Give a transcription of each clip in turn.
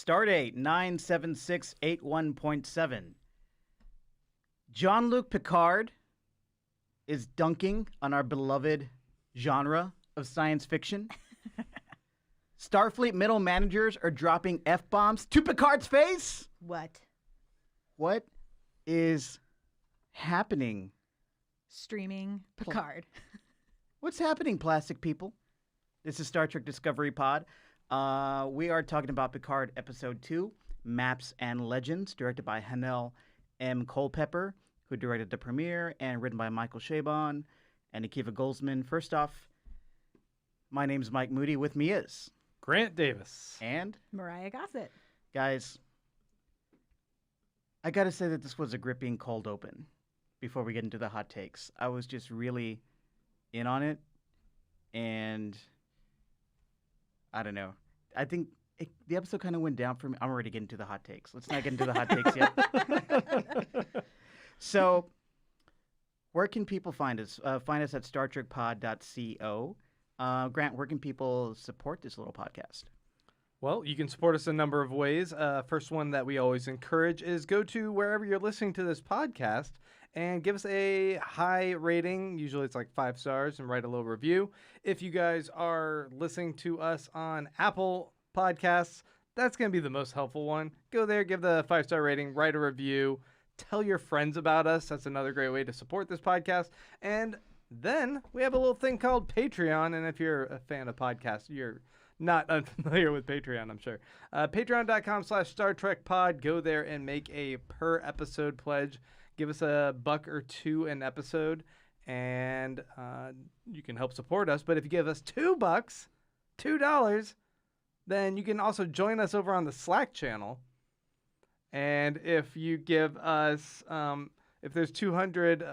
Stardate 97681.7. Jean-Luc Picard is dunking on our beloved genre of science fiction. Starfleet middle managers are dropping F-bombs to Picard's face. What? What is happening? Streaming Picard. What's happening, plastic people? This is Star Trek Discovery Pod. We are talking about Picard Episode 2, Maps and Legends, directed by Hanel M. Culpepper, who directed the premiere, and written by Michael Chabon and Akiva Goldsman. First off, my name's Mike Moody. With me is Grant Davis. And Mariah Gossett. Guys, I gotta say that this was a gripping cold open before we get into the hot takes. I was just really in on it, and I don't know. I think the episode kind of went down for me. I'm already getting to the hot takes. Let's not get into the hot takes yet. So, where can people find us? Find us at StarTrekPod.co. Grant, where can people support this little podcast? Well, you can support us a number of ways. First one that we always encourage is go to wherever you're listening to this podcast and give us a high rating. Usually it's like 5 stars, and write a little review. If you guys are listening to us on Apple Podcasts, that's going to be the most helpful one. Go there, give the 5-star rating, write a review, tell your friends about us. That's another great way to support this podcast. And then we have a little thing called Patreon. And if you're a fan of podcasts, you're not unfamiliar with Patreon, I'm sure. Patreon.com/StarTrekPod. Go there and make a per episode pledge. Give us $1 or $2 an episode, and you can help support us. But if you give us $2, then you can also join us over on the Slack channel. And if you give us, if there's 200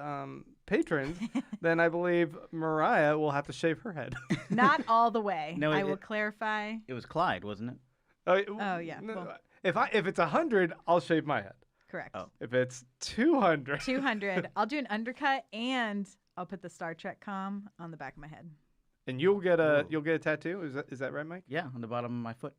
patrons, then I believe Mariah will have to shave her head. Not all the way. No, I will clarify. It was Clyde, wasn't it? Oh, yeah. No, Well, if it's 100, I'll shave my head. correct. Oh. If it's 200, 200. I'll do an undercut, and I'll put the Star Trek com on the back of my head. and you'll get Ooh. a tattoo. Is that right, Mike? Yeah, on the bottom of my foot.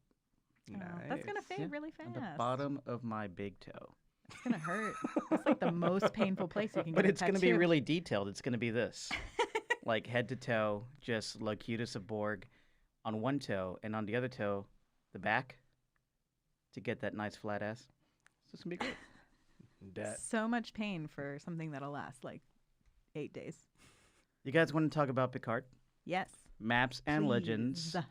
Oh, that's going to fade Yeah, really fast. On the bottom of my big toe. It's going to hurt. It's like the most painful place you can But get it's a going to be tattoo. really detailed. It's going to be this. Like head to toe, just Locutus of Borg on one toe, and on the other toe, the back, to get that nice flat ass. So it's going to be great. So much pain for something that'll last like 8 days. You guys want to talk about Picard? Yes. Maps and Legends. Please.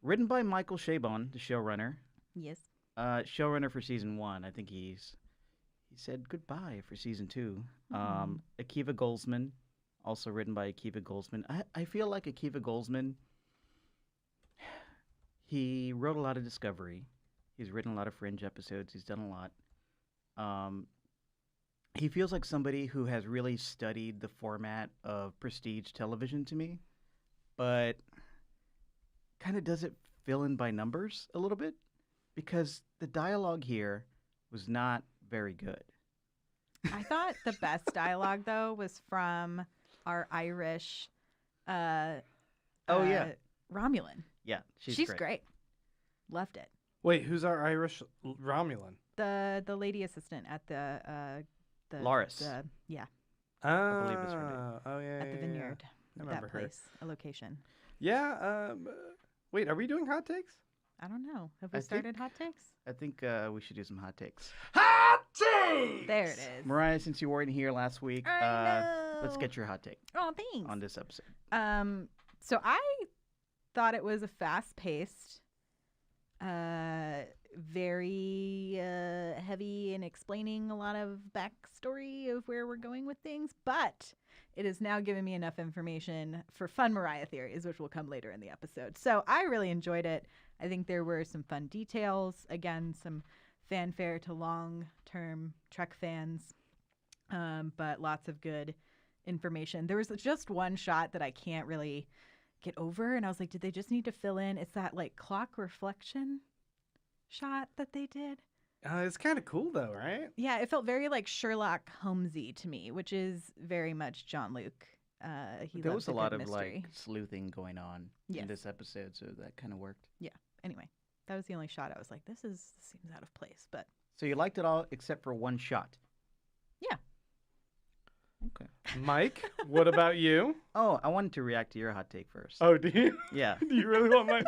Written by Michael Chabon, the showrunner. Yes. Showrunner for season 1. I think he said goodbye for season 2. Akiva Goldsman, also written by Akiva Goldsman. I feel like Akiva Goldsman, he wrote a lot of Discovery. He's written a lot of Fringe episodes. He's done a lot. He feels like somebody who has really studied the format of prestige television to me, but kind of does it fill in by numbers a little bit, because the dialogue here was not very good. I thought the best dialogue, though, was from our Irish Romulan. Yeah, She's great. Loved it. Wait, who's our Irish Romulan? The lady assistant at the Loris. Yeah, Oh, believe it's her name. Oh yeah, at the vineyard. I That remember her. place, a location. Yeah. Wait, are we doing hot takes? I don't know. Have I we started think- hot takes? I think we should do some hot takes. Hot takes. There it is. Mariah, since you weren't here last week, let's know. get your hot take Oh, thanks. on this episode. So I thought it was a fast-paced, very heavy in explaining a lot of backstory of where we're going with things, but it has now given me enough information for fun Mariah theories, which will come later in the episode. So I really enjoyed it. I think there were some fun details. Again, some fanfare to long-term Trek fans, but lots of good information. There was just one shot that I can't really get over, and I was like, did they just need to fill in? It's that like clock reflection shot that they did. It's kind of cool though, right? Yeah, it felt very like Sherlock Holmesy to me, which is very much Jean-Luc. There was a lot of mystery. like sleuthing going on Yes. in this episode, so that kind of worked. Anyway, That was the only shot I was like, this seems out of place. But So you liked it all except for one shot. yeah. Okay. Mike, what about you? Oh, I wanted to react to your hot take first. Oh, do you? Yeah. Do you really want mine?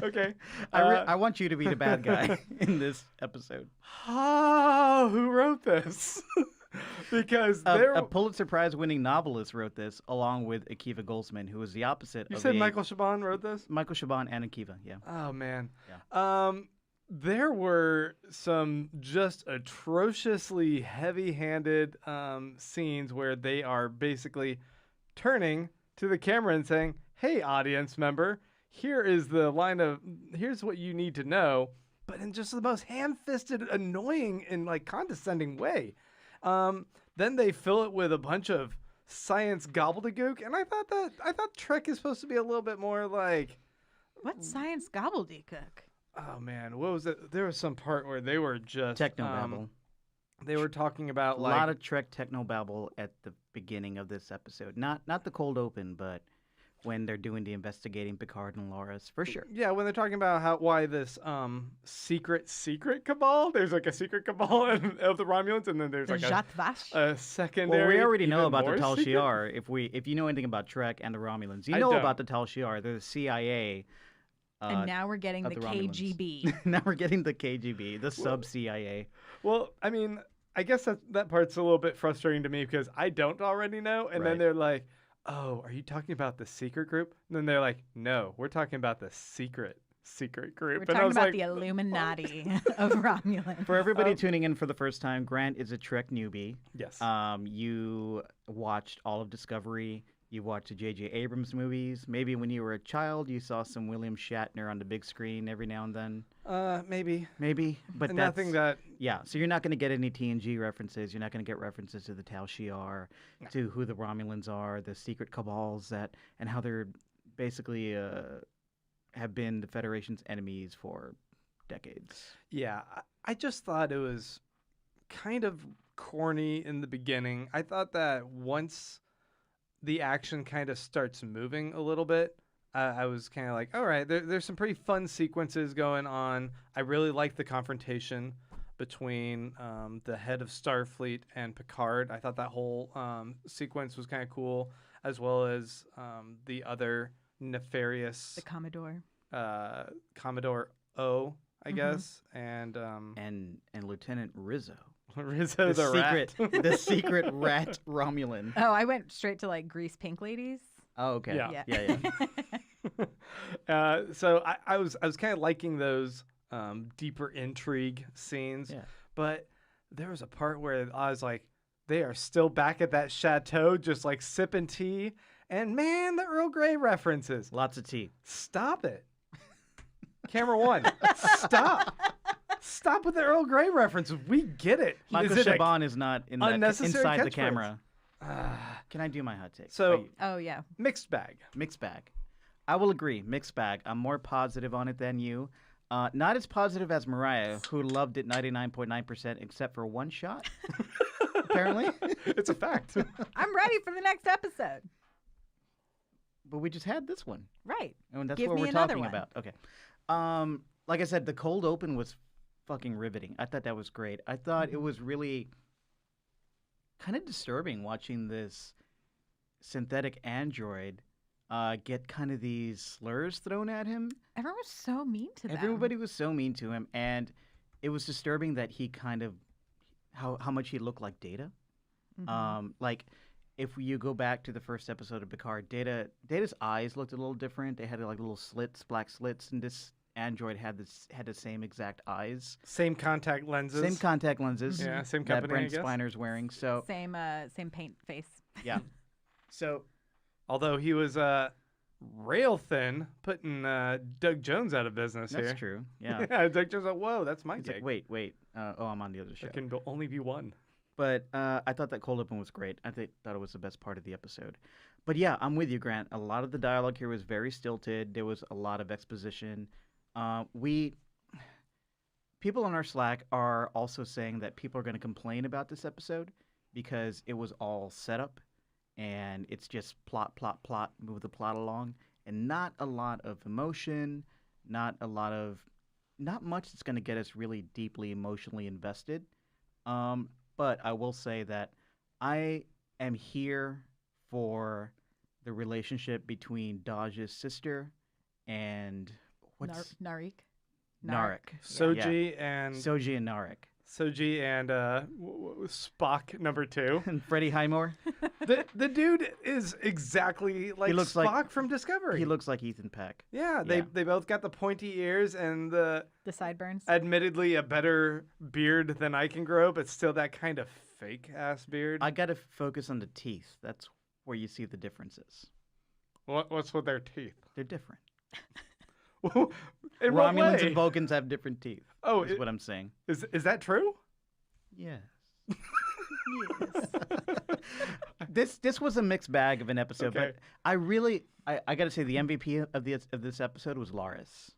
Okay. I want you to be the bad guy in this episode. Oh, who wrote this? Because A Pulitzer Prize winning novelist wrote this along with Akiva Goldsman, who was the opposite you of said the- Michael Chabon wrote this? Michael Chabon and Akiva, yeah. Oh man. Yeah. There were some just atrociously heavy-handed scenes where they are basically turning to the camera and saying, "Hey, audience member, here's what you need to know," but in just the most ham-fisted, annoying, and like condescending way. Then they fill it with a bunch of science gobbledygook, and I thought Trek is supposed to be a little bit more like. What science gobbledygook? Oh man, what was it? There was some part where they were just Technobabble. They were talking about A like lot of Trek technobabble at the beginning of this episode. Not the cold open, but when they're doing the investigating Picard and Laura's, for sure. yeah, when they're talking about why this secret cabal. There's like a secret cabal of the Romulans, and then there's The like Zhat Vash? a secondary. Well, we already know even about the more Tal secret- Shiar. If you know anything about Trek and the Romulans, you I know don't. about the Tal Shiar. They're the CIA. And now we're getting of the the Romulans. KGB. Now we're getting the KGB, the sub CIA. Well, I mean, I guess that part's a little bit frustrating to me because I don't already know, and then Right. they're like, "Oh, are you talking about the secret group?" And then they're like, "No, we're talking about the secret group." We're and I talking was about like, the Illuminati of Romulan. For everybody tuning in for the first time, Grant is a Trek newbie. yes. You watched all of Discovery. You watched the J.J. Abrams movies. Maybe when you were a child, you saw some William Shatner on the big screen every now and then. Maybe. Maybe, but And that's nothing that. yeah. So you're not going to get any TNG references. You're not going to get references to the Tal Shiar, to who the Romulans are, the secret cabals and how they're basically have been the Federation's enemies for decades. Yeah, I just thought it was kind of corny in the beginning. I thought that once the action kind of starts moving a little bit, I was kind of like, all right, there's some pretty fun sequences going on. I really like the confrontation between the head of Starfleet and Picard. I thought that whole sequence was kind of cool, as well as the other nefarious The Commodore. Commodore O, I Mhm. guess, and And Lieutenant Rizzo, Rizzo the secret rat. the secret rat Romulan. Oh, I went straight to like Grease Pink Ladies. Oh, okay. Yeah. Yeah. So I was kind of liking those deeper intrigue scenes, Yeah. but there was a part where I was like, they are still back at that chateau, just like sipping tea, and man, the Earl Grey references. Lots of tea. Stop it, camera one. Stop with the Earl Grey references. We get it. Michael Is it a- Chabon is not in that, unnecessary inside the catchphrase? camera. Ah, Can I do my hot take? So- Are you- Oh yeah. mixed bag. mixed bag. I will agree. Mixed bag. I'm more positive on it than you. Not as positive as Mariah, who loved it 99.9% except for one shot. Apparently. It's a fact. I'm ready for the next episode. But we just had this one. Right. And that's Give what me we're another talking one. about. Okay. Like I said, the cold open was fucking riveting. I thought that was great. I thought it was really kind of disturbing watching this synthetic android get kind of these slurs thrown at him. Everyone was so mean to them. Everybody was so mean to him, and it was disturbing that he kind of how much he looked like Data. Mhm. Like if you go back to the first episode of Picard, Data's eyes looked a little different. They had like little slits, black slits, and this android had the same exact eyes, Same contact lenses. same contact lenses. Yeah, same that company, Brent I guess. Spiner's wearing. So Same paint face. yeah, so Although he was rail thin, putting Doug Jones out of business that's here. true. Yeah, Doug Jones like, whoa, that's my he's gig. like, wait. Oh, I'm on the other show. There can only be one. But I thought that cold open was great. Thought it was the best part of the episode. But yeah, I'm with you, Grant. A lot of the dialogue here was very stilted. There was a lot of exposition. People on our Slack are also saying that people are going to complain about this episode because it was all setup and it's just plot, move the plot along, and not a lot of emotion, not a lot of not much that's going to get us really deeply emotionally invested. But I will say that I am here for the relationship between Daj's sister and what's Narik. Narek. Soji and Soji and Narek. Soji and Spock number 2. And Freddie Highmore. The dude is exactly like looks Spock like- from Discovery. He looks like Ethan Peck. Yeah, they both got the pointy ears and the sideburns. admittedly a better beard than I can grow, but still that kind of fake ass beard. I got to focus on the teeth. That's where you see the differences. What's with their teeth? They're different. In what Romulans way? and Vulcans have different teeth. Oh, is what I'm saying. is that true? Yes. Yes. This was a mixed bag of an episode, Okay. but I got to say the MVP of this episode was Laris.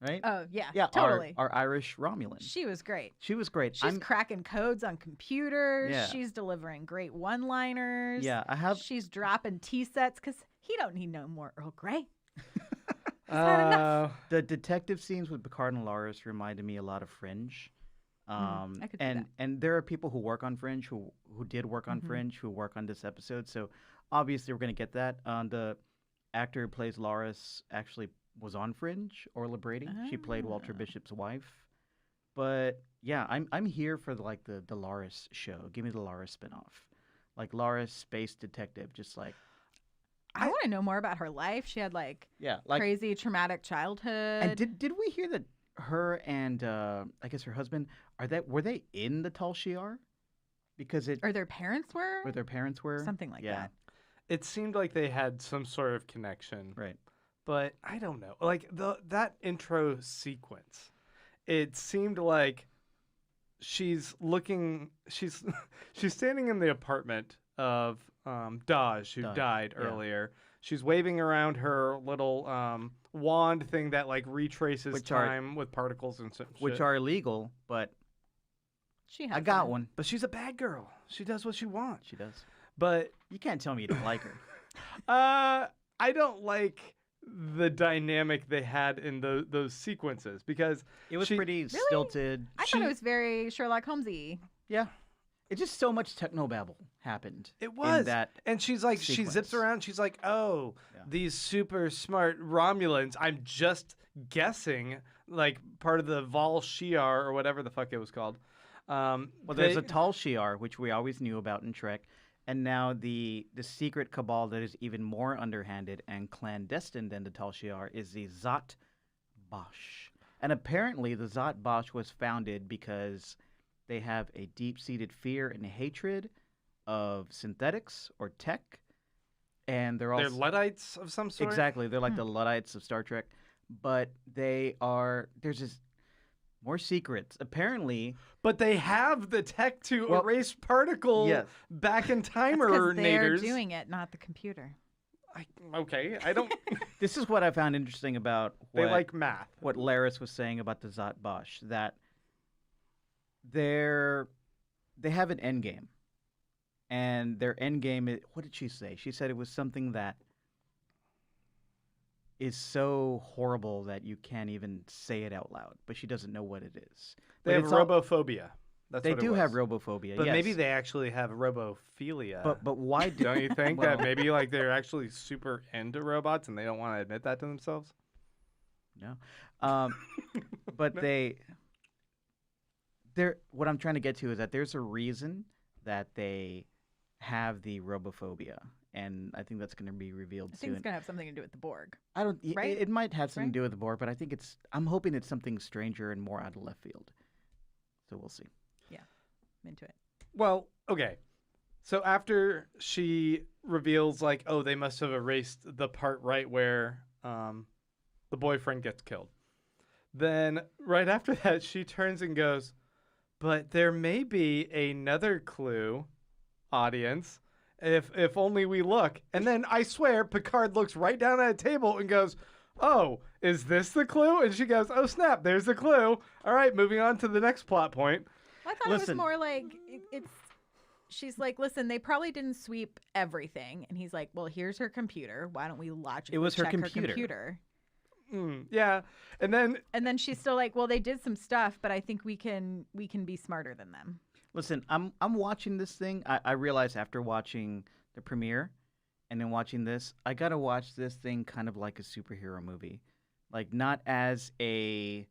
Right? Oh yeah. yeah, Totally. our Irish Romulan. She was great. She was great. She's cracking codes on computers. Yeah. She's delivering great one-liners. Yeah, I have. She's dropping tea sets because he don't need no more Earl Grey. had enough. The detective scenes with Picard and Laris reminded me a lot of Fringe. I could see that. And there are people who work on Fringe who did work on Fringe who work on this episode. So obviously we're going to get that. The actor who plays Laris actually was on Fringe, Orla Brady. She played Walter Bishop's wife. But yeah, I'm here for the Laris show. Give me the Laris spinoff. Like Laris Space Detective, just like I want to know more about her life. She had like like crazy traumatic childhood. And did we hear that her and I guess her husband were they in the Tal Shiar? Because or their parents were? Or their parents were Something like that. It seemed like they had some sort of connection. Right. But I don't know. Like that intro sequence, it seemed like she's standing in the apartment of Daj, who died earlier. She's waving around her little wand thing that like retraces time with particles and shit. Which are illegal, but I got one. But she's a bad girl. She does what she wants. She does. But you can't tell me you don't like her. I don't like the dynamic they had in those sequences because it was pretty stilted. I thought it was very Sherlock Holmesy. Yeah. It's just so much technobabble happened. It was. In that and she's like, sequence. she zips around. She's like, oh, these super smart Romulans. I'm just guessing, like part of the Vol Shiar or whatever the fuck it was called. Well, there's a Tal Shiar, which we always knew about in Trek. And now the secret cabal that is even more underhanded and clandestine than the Tal Shiar is the Zat Bosch. And apparently the Zat Bosch was founded because they have a deep-seated fear and hatred of synthetics or tech. And they're Luddites of some sort? Exactly. They're like the Luddites of Star Trek. But there's this more secrets. Apparently. But they have the tech to erase particle back in timer they're doing it, not the computer. I don't. This is what I found interesting about they like math. What Laris was saying about the Zat Bosch, that they have an end game. And their end game is, what did she say? She said it was something that is so horrible that you can't even say it out loud, but she doesn't know what it is. They have robophobia. That's they what it do was. have robophobia, but yes. maybe they actually have robophilia. But why don't you think that maybe like they're actually super into robots and they don't want to admit that to themselves? No, but what I'm trying to get to is that there's a reason that they have the robophobia. And I think that's going to be revealed soon. I think it's going to have something to do with the Borg. Right? It might have something to do with the Borg, but I'm hoping it's something stranger and more out of left field. So we'll see. Yeah, I'm into it. Well, okay. So after she reveals, like, oh, they must have erased the part right where the boyfriend gets killed. Then right after that, she turns and goes, but there may be another clue, audience. If only we look. And then I swear Picard looks right down at a table and goes, oh, is this the clue? And she goes, oh, snap, there's the clue. All right, moving on to the next plot point. I thought it was more like, she's like, listen, they probably didn't sweep everything. And he's like, well, here's her computer. Why don't we logically check her computer? Yeah, and then she's still like, well, they did some stuff, but I think we can be smarter than them. Listen, I'm watching this thing. I realized after watching the premiere and then watching this, I gotta watch this thing kind of like a superhero movie, like not as a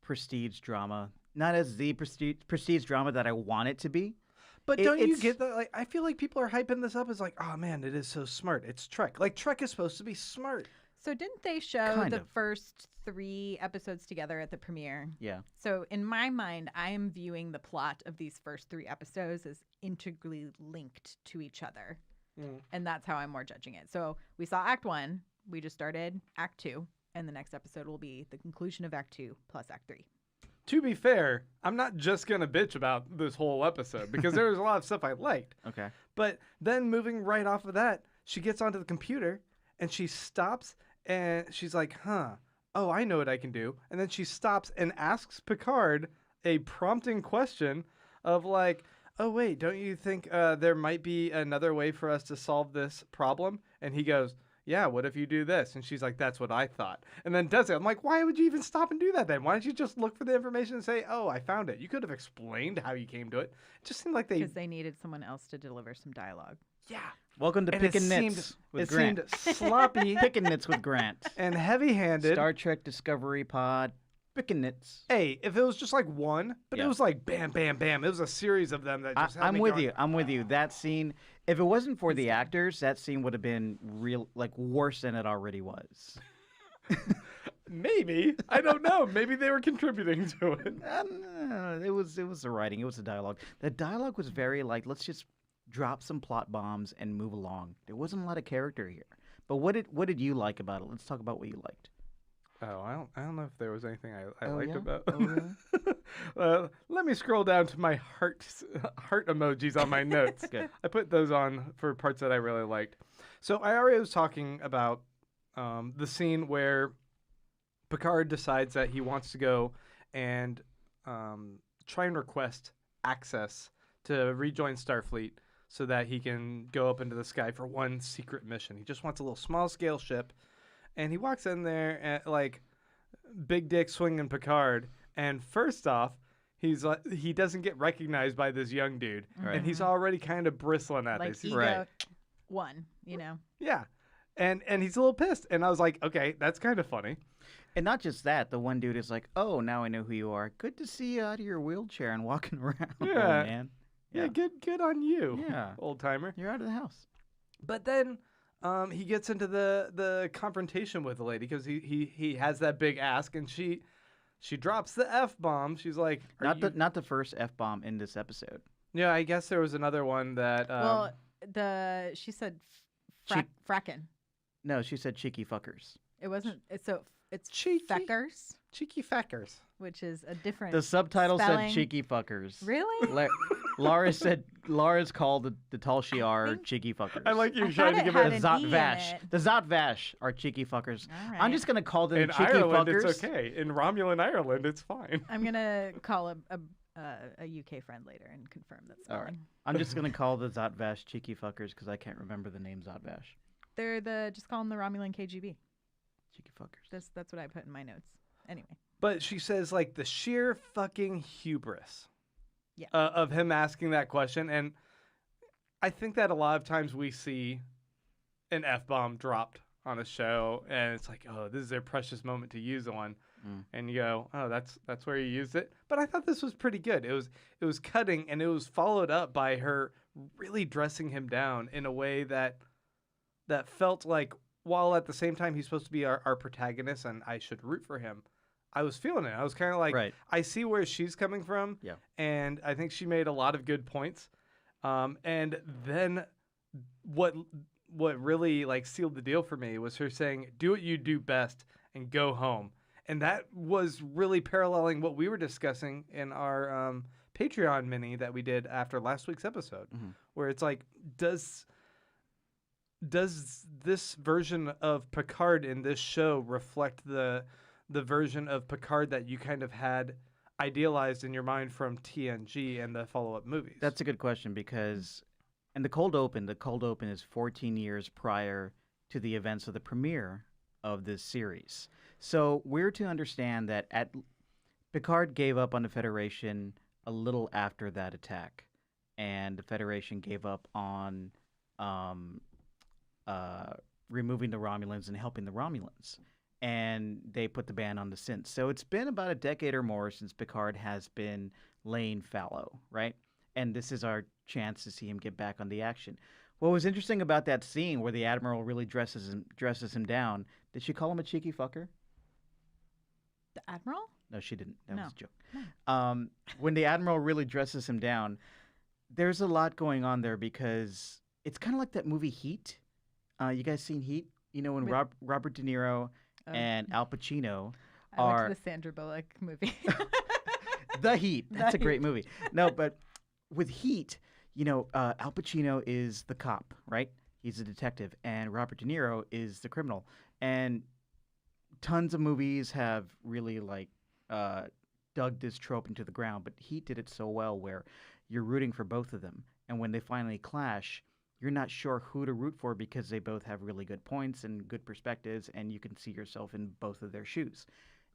prestige drama, not as the prestige drama that I want it to be. But don't you get that? Like, I feel like people are hyping this up as like, oh man, it is so smart. It's Trek. Like Trek is supposed to be smart. So didn't they show Kind the of. first 3 episodes together at the premiere? Yeah. So in my mind, I am viewing the plot of these first 3 episodes as integrally linked to each other. And that's how I'm more judging it. So we saw Act 1. We just started Act 2. And the next episode will be the conclusion of Act 2 plus Act 3. To be fair, I'm not just going to bitch about this whole episode because there was a lot of stuff I liked. Okay. But then moving right off of that, she gets onto the computer and she stops and she's like, oh, I know what I can do. And then she stops and asks Picard a prompting question of like, oh, wait, don't you think there might be another way for us to solve this problem? And he goes, yeah, what if you do this? And she's like, that's what I thought. And then does it. I'm like, why would you even stop and do that then? Why don't you just look for the information and say, oh, I found it? You could have explained how you came to it. It just seemed like Because they needed someone else to deliver some dialogue. Yeah. Welcome to And Pickin' Nits with Grant. It seemed sloppy Pickin' Nits with Grant. and heavy-handed. Star Trek Discovery Pod. Pickin' Nits. Hey, if it was just like one, but Yeah. it was like bam, bam, bam. It was a series of them that just had I'm me with going, you. I'm with you. That scene, if it wasn't for the actors, that scene would have been worse than it already was. Maybe. I don't know. Maybe they were contributing to it. No, it was the writing. It was the dialogue. The dialogue was very like, let's just drop some plot bombs and move along. There wasn't a lot of character here. But what did you like about it? Let's talk about what you liked. Oh, I don't know if there was anything I Oh, liked yeah? about. Oh, really? Let me scroll down to my heart emojis on my notes. Good. I put those on for parts that I really liked. So I already was talking about the scene where Picard decides that he wants to go and try and request access to rejoin Starfleet so that he can go up into the sky for one secret mission. He just wants a little small-scale ship. And he walks in there at, like, big dick swinging Picard. And first off, he's like, he doesn't get recognized by this young dude. Right. And he's already kind of bristling at Like this. He's ego Right. 1, you know? yeah. And he's a little pissed. And I was like, okay, that's kind of funny. And not just that, the one dude is like, oh, now I know who you are. Good to see you out of your wheelchair and walking around, Yeah. old man. Yeah, good on you, Yeah. old timer. You're out of the house. But then he gets into the confrontation with the lady because he has that big ask, and she drops the F-bomb. She's like, Not the first F-bomb in this episode. yeah, I guess there was another one that Well, she said frackin'. No, she said cheeky fuckers. It wasn't. It's Cheeky? feckers, cheeky feckers. which is a different. The subtitle spelling. said cheeky fuckers. Really? Laura's called the Tal Shiar think- cheeky fuckers. I like you I trying to thought give it it had the an Zot E in Vash. it. The Zot Vash are cheeky fuckers. All I'm right. just gonna call them in cheeky Ireland. fuckers. It's okay. In Romulan Ireland, it's fine. I'm gonna call a UK friend later and confirm that All right. spelling. I'm just gonna call the Zot Vash cheeky fuckers because I can't remember the name Zot Vash. They're just call them the Romulan KGB. Cheeky fuckers. That's what I put in my notes. Anyway. But she says like the sheer fucking hubris Yeah. of him asking that question, and I think that a lot of times we see an F-bomb dropped on a show, and it's like, oh, this is their precious moment to use one. And you go, oh, that's where you used it. But I thought this was pretty good. It was cutting, and it was followed up by her really dressing him down in a way that felt like, while at the same time he's supposed to be our protagonist and I should root for him, I was feeling it. I was kind of like, Right. I see where she's coming from, Yeah. and I think she made a lot of good points. And then what really like sealed the deal for me was her saying, do what you do best and go home. And that was really paralleling what we were discussing in our Patreon mini that we did after last week's episode, where it's like, does this version of Picard in this show reflect the version of Picard that you kind of had idealized in your mind from TNG and the follow-up movies? That's a good question because in the cold open is 14 years prior to the events of the premiere of this series. So we're to understand that Picard gave up on the Federation a little after that attack, and the Federation gave up on um, removing the Romulans and helping the Romulans. And they put the ban on the synths. So it's been about a decade or more since Picard has been laying fallow, right? And this is our chance to see him get back on the action. What was interesting about that scene where the Admiral really dresses him down, did she call him a cheeky fucker? The Admiral? No, she didn't. That No. was a joke. No. When the Admiral really dresses him down, there's a lot going on there because it's kind of like that movie Heat. You guys seen Heat? You know, when With- Robert De Niro Oh. and Al Pacino I are went to the Sandra Bullock movie. The Heat. That's The a great Heat. movie. No, but with Heat, you know, Al Pacino is the cop, right? He's a detective, and Robert De Niro is the criminal. And tons of movies have really dug this trope into the ground, but Heat did it so well where you're rooting for both of them, and when they finally clash, you're not sure who to root for because they both have really good points and good perspectives, and you can see yourself in both of their shoes.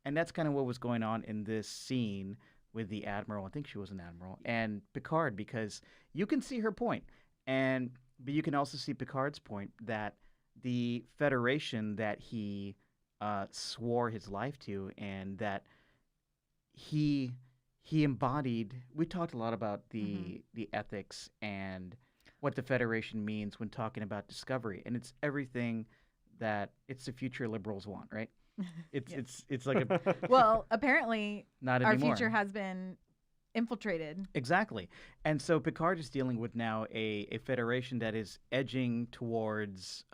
And that's kind of what was going on in this scene with the Admiral. I think she was an Admiral, and Picard, because you can see her point, but you can also see Picard's point that the Federation that he swore his life to, and that he embodied. We talked a lot about the ethics and what the Federation means when talking about discovery, and it's everything that it's the future liberals want, right? It's like a Well, apparently not our anymore. future has been infiltrated. Exactly. And so Picard is dealing with now a Federation that is edging towards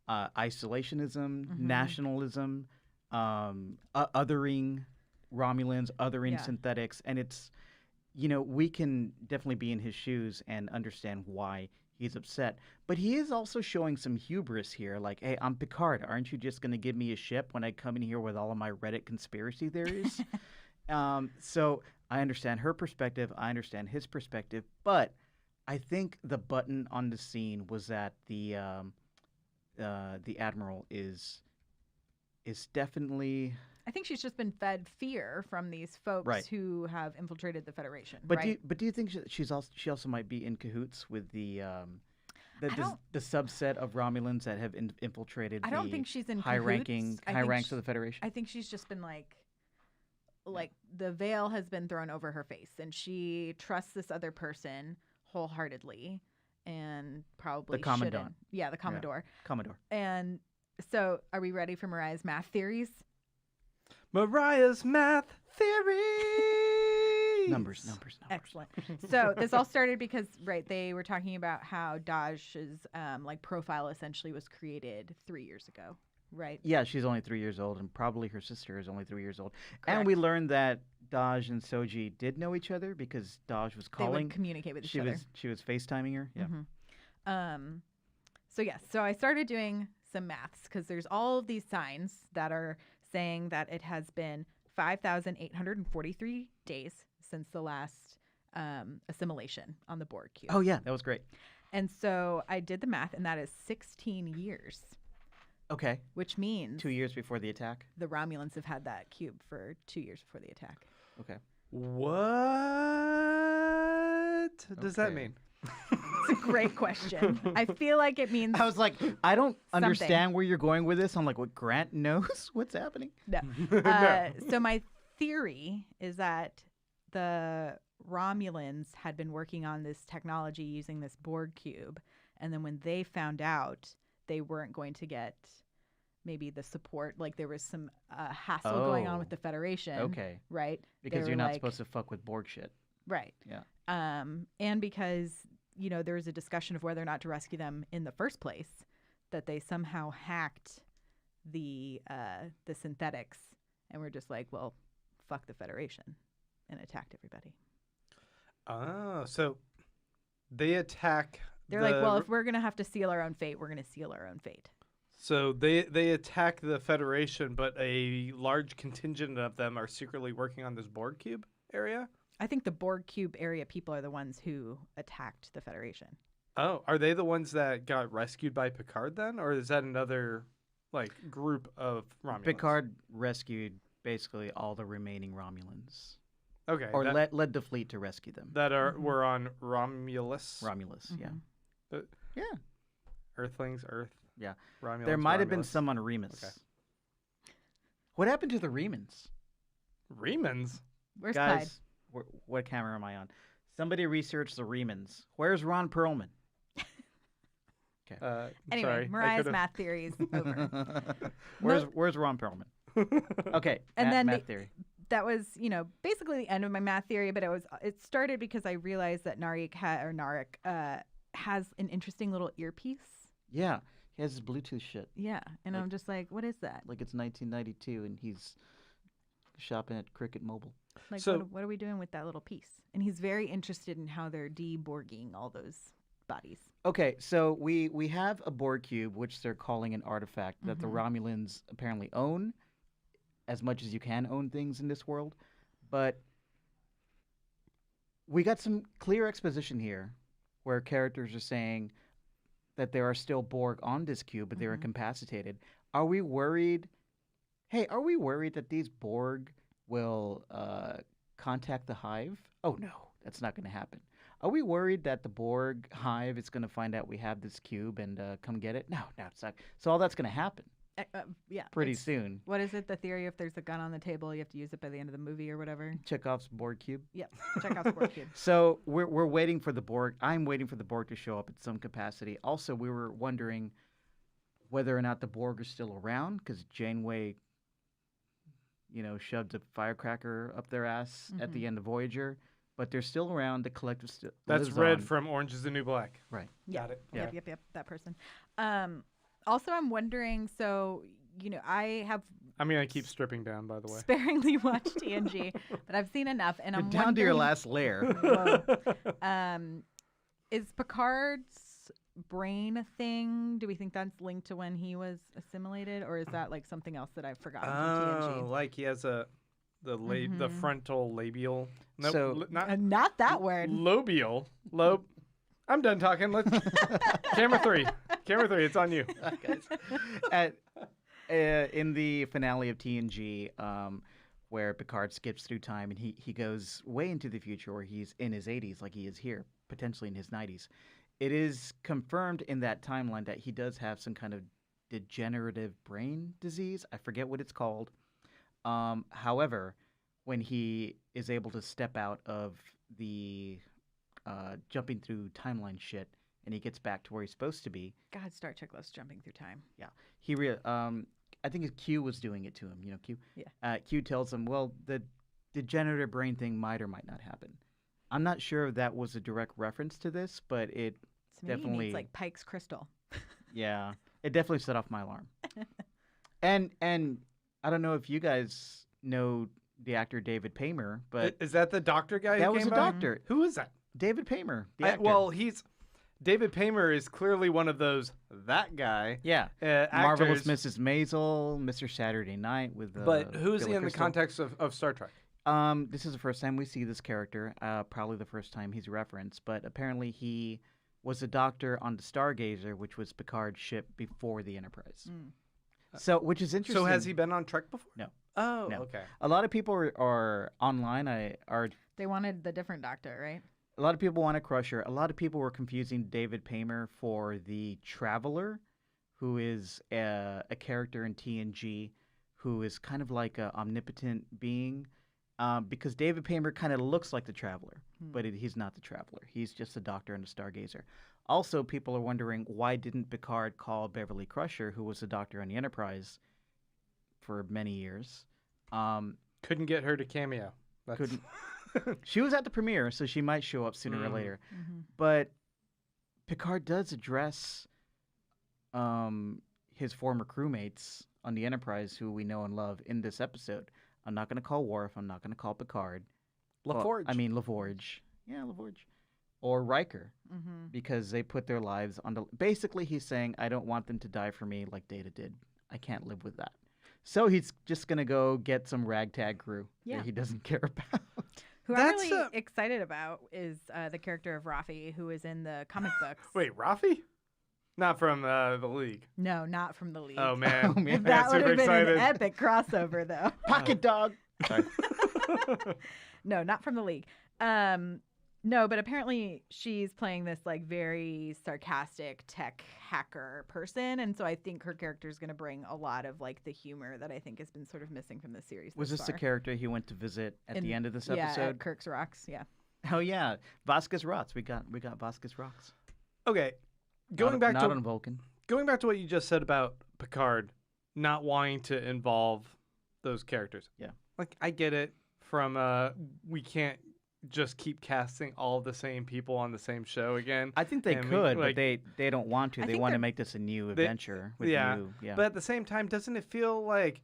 isolationism, nationalism, othering Romulans, othering Yeah. synthetics. And it's, you know, we can definitely be in his shoes and understand why he's upset. But he is also showing some hubris here. Like, hey, I'm Picard. Aren't you just going to give me a ship when I come in here with all of my Reddit conspiracy theories? So I understand her perspective. I understand his perspective. But I think the button on the scene was that the Admiral is definitely. I think she's just been fed fear from these folks Right. who have infiltrated the Federation. But right? do you think she also might be in cahoots with the don't- subset of Romulans that have infiltrated I don't think she's in high ranks cahoots. I think of the Federation? I think she's just been like the veil has been thrown over her face, and she trusts this other person wholeheartedly, and probably Commandant. shouldn't. Yeah, the Commodore. Commodore. And so, are we ready for Mariah's math theories? Mariah's math theory. Numbers. Excellent. So this all started because they were talking about how Daj's profile essentially was created 3 years ago, right? Yeah, she's only 3 years old, and probably her sister is only 3 years old. Correct. And we learned that Daj and Soji did know each other because Daj was They calling. would communicate with each other. She was FaceTiming her. Yeah. So I started doing some maths because there's all of these signs that are saying that it has been 5,843 days since the last assimilation on the Borg cube. Oh yeah, that was great. And so I did the math, and that is 16 years, Okay. which means 2 years before the attack. the Romulans have had that cube for 2 years before the attack. Okay. What does that Okay. mean? It's a great question. I feel like it means I was like, I don't understand where you're going with this. I'm like, what? Grant knows what's happening? no. So my theory is that the Romulans had been working on this technology using this Borg cube, and then when they found out, they weren't going to get maybe the support. Like there was some hassle going on with the Federation. Okay. Right. Because They you're were not like- supposed to fuck with Borg shit. Right. Yeah. And because there was a discussion of whether or not to rescue them in the first place, that they somehow hacked the synthetics, and were just like, well, fuck the Federation, and attacked everybody. Oh, so they attack. They're like, well, if we're gonna have to seal our own fate, we're gonna seal our own fate. So they attack the Federation, but a large contingent of them are secretly working on this Borg cube area. I think the Borg cube area people are the ones who attacked the Federation. Oh, are they the ones that got rescued by Picard then, or is that another like group of Romulans. Picard rescued basically all the remaining Romulans, Okay. or led the fleet to rescue them. that were on Romulus. Romulus, yeah, Uh, yeah. Earthlings, Earth. Yeah. Romulans. There might have been Romulus. some on Remus. Okay. What happened to the Remans? Remans. Where's Clyde? Guys, what camera am I on? Somebody research the Remans. Where's Ron Perlman? Anyway, sorry, Mariah's math theory is over. Where's Ron Perlman? Okay, And then math theory. That was, basically the end of my math theory, but it started because I realized that Narek has an interesting little earpiece. Yeah, he has his Bluetooth shit. Yeah, and I'm just like, what is that? Like it's 1992 and he's shopping at Cricket Mobile. Like, So- what are we doing with that little piece? And he's very interested in how they're deborging all those bodies. Okay, so we have a Borg cube, which they're calling an artifact that the Romulans apparently own, as much as you can own things in this world. But we got some clear exposition here, where characters are saying that there are still Borg on this cube, but they're incapacitated. Are we worried? Hey, are we worried that these Borg will contact the Hive? Oh no, that's not going to happen. Are we worried that the Borg Hive is going to find out we have this cube and come get it? No, it's not. So all that's going to happen Yeah. pretty it's- soon. What is it? The theory if there's a gun on the table, you have to use it by the end of the movie or whatever? Chekhov's Borg cube. Yep. Check out the Borg cube. So we're waiting for the Borg. I'm waiting for the Borg to show up in some capacity. Also, we were wondering whether or not the Borg are still around because Janeway, shoved a firecracker up their ass at the end of Voyager. But they're still around. The collective still That's lives Red on. from Orange is the New Black. Right. Got it. Yeah. Yep. That person. Also, I'm wondering. So, I have I'm gonna keep stripping down, by the way. sparingly watched TNG, but I've seen enough, and You're I'm down to your wondering, last layer. Whoa. Is Picard's brain a thing? Do we think that's linked to when he was assimilated, or is that like something else that I've forgotten from TNG? Like he has the frontal labial. Nope, So- Not that word. Lobial. I'm done talking. Let's camera three. It's on you. Guys. In the finale of TNG, where Picard skips through time and he goes way into the future where he's in his 80s, like he is here, potentially in his 90s. It is confirmed in that timeline that he does have some kind of degenerative brain disease. I forget what it's called. However, when he is able to step out of the jumping through timeline shit and he gets back to where he's supposed to be, God, Star Trek loves jumping through time. I think his Q was doing it to him. Q. Yeah. Q tells him, well, the degenerative brain thing might or might not happen. I'm not sure if that was a direct reference to this, but it To me, he definitely, needs like Pike's crystal. yeah, it definitely set off my alarm. and I don't know if you guys know the actor David Paymer, but Is that the doctor guy? that who was came a by? doctor. Who is that? David Paymer, the actor. Well, David Paymer is clearly one of those that guy. yeah. Actors. Marvelous Mrs. Maisel, Mr. Saturday Night with But who's Billy in the Crystal. context of Star Trek? This is the first time we see this character, probably the first time he's referenced, but apparently he was a doctor on the Stargazer, which was Picard's ship before the Enterprise. So, which is interesting. So has he been on Trek before? No. Oh, No. okay. A lot of people are online. They wanted the different doctor, right? A lot of people want to Crusher. A lot of people were confusing David Paymer for the Traveler, who is a character in TNG, who is kind of like an omnipotent being. Because David Paymer kind of looks like the Traveler, but he's not the Traveler. He's just a doctor and a Stargazer. Also, people are wondering why didn't Picard call Beverly Crusher, who was a doctor on the Enterprise for many years? Couldn't get her to cameo. Couldn't. She was at the premiere, so she might show up sooner or later. Mm-hmm. But Picard does address his former crewmates on the Enterprise, who we know and love, in this episode. I'm not going to call Worf. I'm not going to call Picard. LaForge. LaForge. Yeah, LaForge. Or Riker, because they put their lives on the... Basically, he's saying, I don't want them to die for me like Data did. I can't live with that. So he's just going to go get some ragtag crew Yeah. that he doesn't care about. Who That's I'm really excited about is the character of Rafi, who is in the comic books. Wait, Rafi? Not from the league. No, not from the league. Oh man, Oh, man. I That got would super have been excited. an epic crossover, though. Pocket dog. Sorry. No, not from the league. No, but apparently she's playing this like very sarcastic tech hacker person, and so I think her character is going to bring a lot of like the humor that I think has been sort of missing from the series. Was thus this the far. character he went to visit at the end of this Yeah, at episode? Kirk's Rocks. Yeah. Oh yeah, Vasquez Rocks. We got Vasquez Rocks. Okay, Not on Vulcan. going back to what you just said about Picard not wanting to involve those characters. Yeah. Like I get it from we can't just keep casting all the same people on the same show again. I think they And we, could, like- but they don't want to. I They think want to they're- make this a new adventure with yeah, new. Yeah. But at the same time, doesn't it feel like,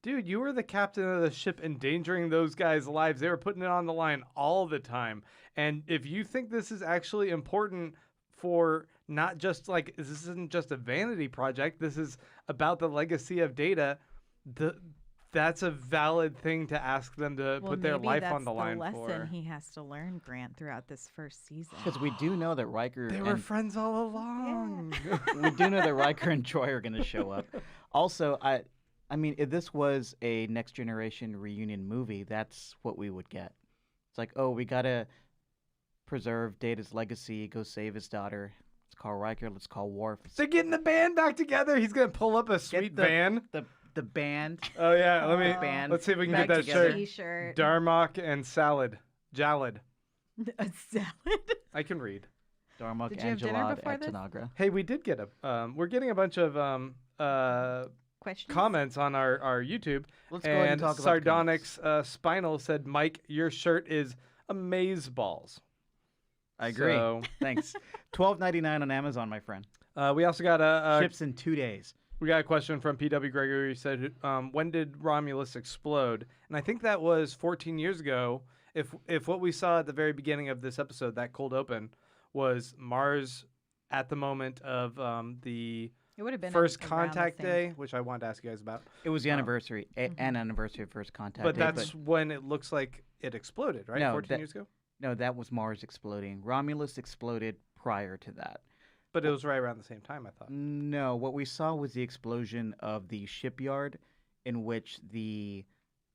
dude, you were the captain of the ship endangering those guys' lives. They were putting it on the line all the time. And if you think this is actually important for not just like, this isn't just a vanity project, this is about the legacy of Data, that's a valid thing to ask them to Well, put their maybe life that's on the line lesson for. he has to learn, Grant, throughout this first season. Because we do know that Riker They were and friends all along. we do know that Riker and Troy are going to show up. Also, I mean, if this was a Next Generation reunion movie, that's what we would get. It's like, oh, we gotta preserve Data's legacy, go save his daughter. Let's call Riker. Let's call Worf. They're getting the band back together. He's gonna pull up a sweet the- van. The band. Oh yeah, let me. Band Let's see if we can back get that together. shirt. T-shirt. Darmok and Salad. Jalad. A salad. I can read. Darmok Did you have dinner Angelad before this? Tanagra. Hey, we did get a. We're getting a bunch of Questions? comments on our YouTube. Let's go ahead and talk about the comments. Sardonyx Spinal said, "Mike, your shirt is amazeballs." I agree. So, Thanks. $12.99 on Amazon, my friend. we also got a Ships in 2 days. we got a question from P.W. Gregory. He said, "When did Romulus explode?" And I think that was 14 years ago. If what we saw at the very beginning of this episode, that cold open, was Mars at the moment of the It would have been first around the contact same day, which I wanted to ask you guys about. It was the Um, anniversary, an anniversary of first contact. But day, that's when it looks like it exploded, right? No, 14 years ago? no, that was Mars exploding. Romulus exploded prior to that. But it was right around the same time, I thought. No, what we saw was the explosion of the shipyard, in which the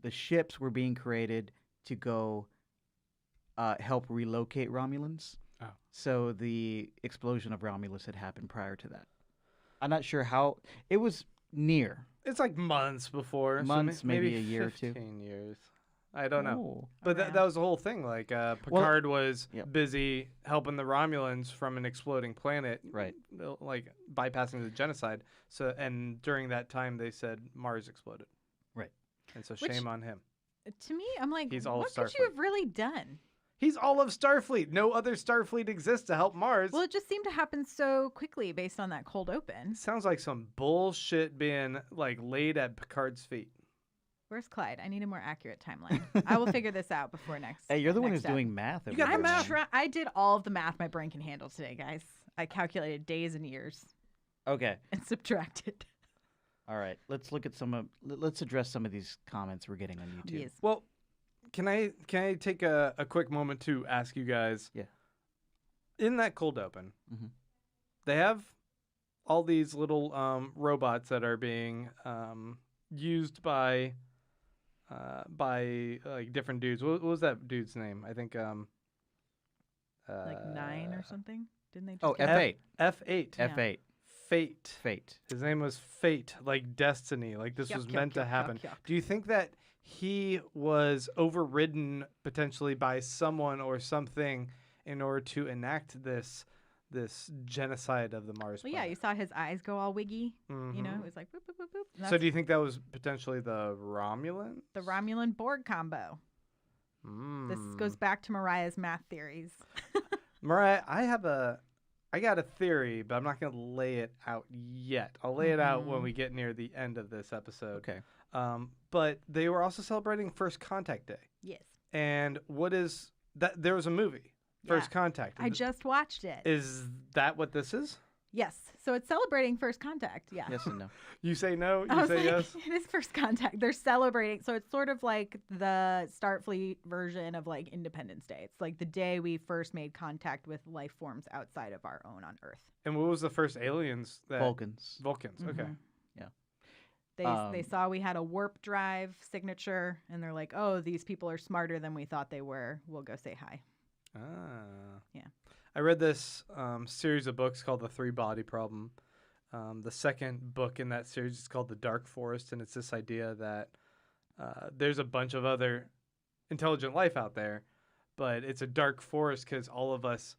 ships were being created to go help relocate Romulans. Oh. So the explosion of Romulus had happened prior to that. I'm not sure how. It was near. It's like months before. Months, so maybe a year or two. 15 years. I don't know. Oh. But that Around. was the whole thing. Like, Picard was Yep. busy helping the Romulans from an exploding planet, Right. like bypassing the genocide. So, and during that time, they said Mars exploded. Right. And so Which- shame on him. To me, I'm like, He's all of what could Starfleet. you have really done? He's all of Starfleet. No other Starfleet exists to help Mars. Well, it just seemed to happen so quickly based on that cold open. Sounds like some bullshit being like laid at Picard's feet. Where's Clyde? I need a more accurate timeline. I will figure this out before next. Hey, you're the one next who's step. doing math. You over got the there, math. man. I did all of the math my brain can handle today, guys. I calculated days and years Okay. and subtracted. All right. Let's look at let's address some of these comments we're getting on YouTube. Yes. Well, can I take a quick moment to ask you guys? Yeah. In that cold open, Mhm. they have all these little robots that are being used by like different dudes. What was that dude's name? I think Like 9 or something? Didn't they just Oh, get- F8. F8. Yeah. F8. Fate. Fate. His name was Fate, like destiny, like this Yuck, was yuck, meant to yuck, yuck, happen. yuck. Do you think that he was overridden potentially by someone or something in order to enact this genocide of the Mars Well, yeah, you planet? saw his eyes go all wiggy. You know, Mhm. it was like boop, boop, boop, boop. And So that's do you think that was potentially the Romulan? the Romulan Borg combo. This goes back to Mariah's math theories. Mariah, I got a theory, but I'm not going to lay it out yet. I'll lay it out when Mhm. we get near the end of this episode. Okay. But they were also celebrating First Contact Day. Yes. And what is that? There was a movie, First Yeah. Contact. I just watched it. Is that what this is? Yes. So it's celebrating first contact. Yeah. Yes and no. You say no, I you was say like, yes. it is first contact. They're celebrating. So it's sort of like the Starfleet version of like Independence Day. It's like the day we first made contact with life forms outside of our own on Earth. And what was the first aliens that Vulcans. Vulcans. Okay. Mhm. Yeah. They saw we had a warp drive signature, and they're like, "Oh, these people are smarter than we thought they were. We'll go say hi." Ah. Yeah. I read this series of books called The Three Body Problem. The second book in that series is called The Dark Forest, and it's this idea that there's a bunch of other intelligent life out there, but it's a dark forest because all of us,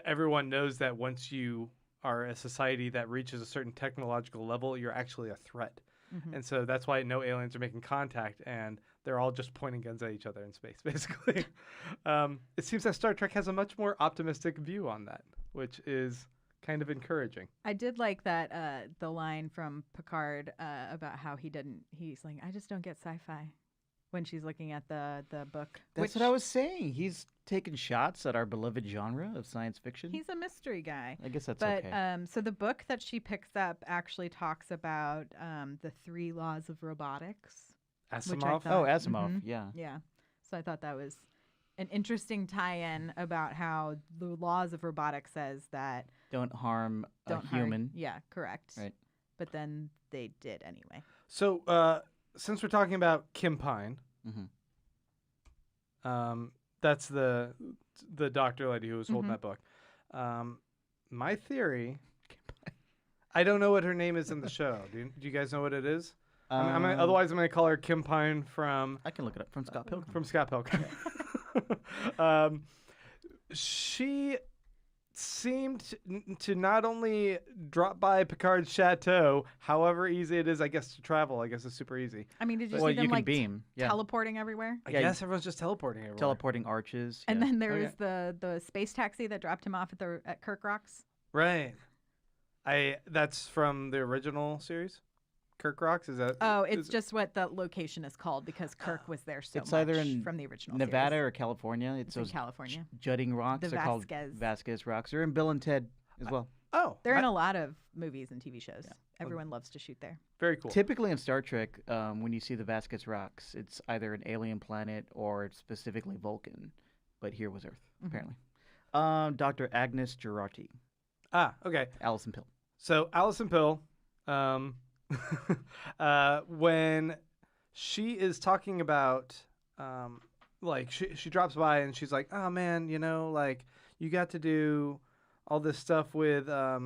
everyone knows that once you are a society that reaches a certain technological level, you're actually a threat. Mhm. And so that's why no aliens are making contact, and they're all just pointing guns at each other in space, basically. It seems that Star Trek has a much more optimistic view on that, which is kind of encouraging. I did like that the line from Picard about how he's like, I just don't get sci-fi when she's looking at the book. That's what I was saying. He's taking shots at our beloved genre of science fiction. He's a mystery guy. I guess that's But okay. so the book that she picks up actually talks about the 3 laws of robotics. Which I Asimov? thought- Oh, Asimov. Mhm. Yeah. Yeah. So I thought that was an interesting tie-in about how the laws of robotics says that Don't harm don't a harm- human. Yeah, correct. Right. But then they did anyway. So, since we're talking about Kim Pine, Mhm. that's the doctor lady who was holding Mhm. that book. My theory, I don't know what her name is in the show. Do you guys know what it is? Otherwise, I'm going to call her Kim Pine from I can look it up from Scott Pilgrim. From Scott Pilgrim. She seemed to not only drop by Picard's chateau, however easy it is, I guess, to travel. I guess it's super easy. I mean, did you Well, see them you can like beam. Yeah. teleporting everywhere? I Yeah, guess everyone's just teleporting everywhere. Teleporting arches. And yeah. then there Okay. was the space taxi that dropped him off at Kirk Rocks. Right. That's from the original series? Kirk Rocks? Is that? Oh, it's is- just what the location is called because Kirk was there so It's much either in from the original Nevada series. or California. It's in those California. jutting rocks. The They're called Vasquez. Vasquez rocks. They're in Bill and Ted as well. Oh, They're in a lot of movies and TV shows. Yeah. Everyone loves to shoot there. very cool. Typically in Star Trek, when you see the Vasquez rocks, it's either an alien planet or it's specifically Vulcan. But here was Earth, Mhm. apparently. Dr. Agnes Girardi, Okay. Allison Pill. So Allison Pill, when she is talking about, like she drops by and she's like, "Oh man, like you got to do all this stuff with or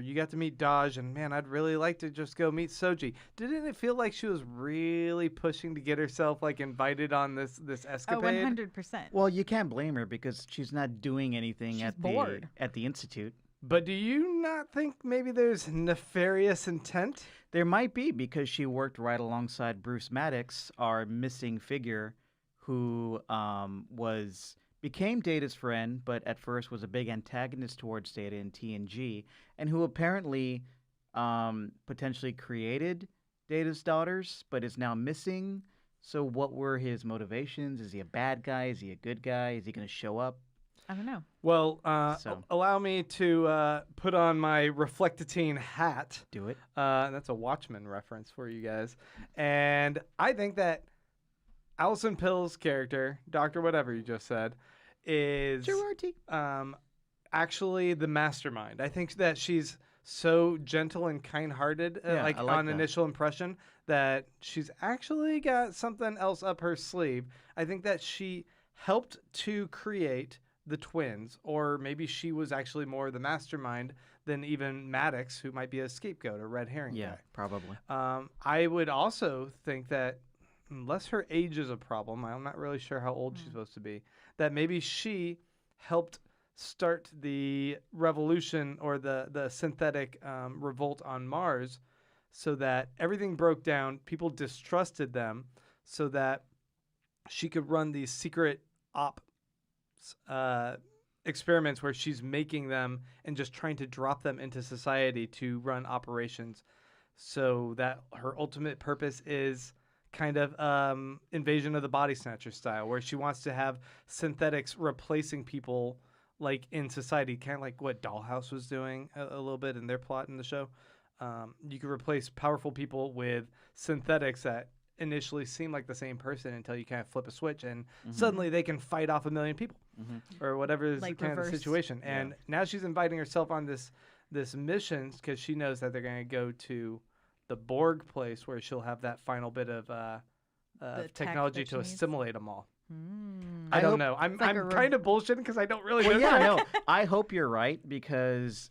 you got to meet Daj, and man, I'd really like to just go meet Soji." Didn't it feel like she was really pushing to get herself like invited on this Oh, escapade? 100%. Well, you can't blame her because she's not doing anything She's at bored. the institute. But do you not think maybe there's nefarious intent? There might be because she worked right alongside Bruce Maddox, our missing figure, who became Data's friend, but at first was a big antagonist towards Data in TNG, and who apparently potentially created Data's daughters, but is now missing. So what were his motivations? Is he a bad guy? Is he a good guy? Is he going to show up? I don't know. Well, So. allow me to put on my Reflectatine hat. Do it. That's a Watchmen reference for you guys. And I think that Allison Pill's character, Dr. Whatever you just said, is Girardi. actually the mastermind. I think that she's so gentle and kind-hearted, Yeah, like I like on that. initial impression, that she's actually got something else up her sleeve. I think that she helped to create the twins, or maybe she was actually more the mastermind than even Maddox, who might be a scapegoat, a red herring Yeah, guy. probably. I would also think that unless her age is a problem, I'm not really sure how old she's supposed to be, that maybe she helped start the revolution or the synthetic revolt on Mars, so that everything broke down, people distrusted them, so that she could run these secret experiments where she's making them and just trying to drop them into society to run operations, so that her ultimate purpose is kind of Invasion of the Body Snatcher style, where she wants to have synthetics replacing people like in society, kind of like what Dollhouse was doing a little bit in their plot in the show. You could replace powerful people with synthetics that initially seem like the same person until you kind of flip a switch and suddenly they can fight off 1 million people or whatever is Like kind of the reverse. situation. And now she's inviting herself on this mission because she knows that they're going to go to the Borg place where she'll have that final bit of tech technology that to she needs. assimilate them all. I I don't hope- know. I'm like a kind of bullshitting because I don't really Well, know. yeah, tech. no. I hope you're right because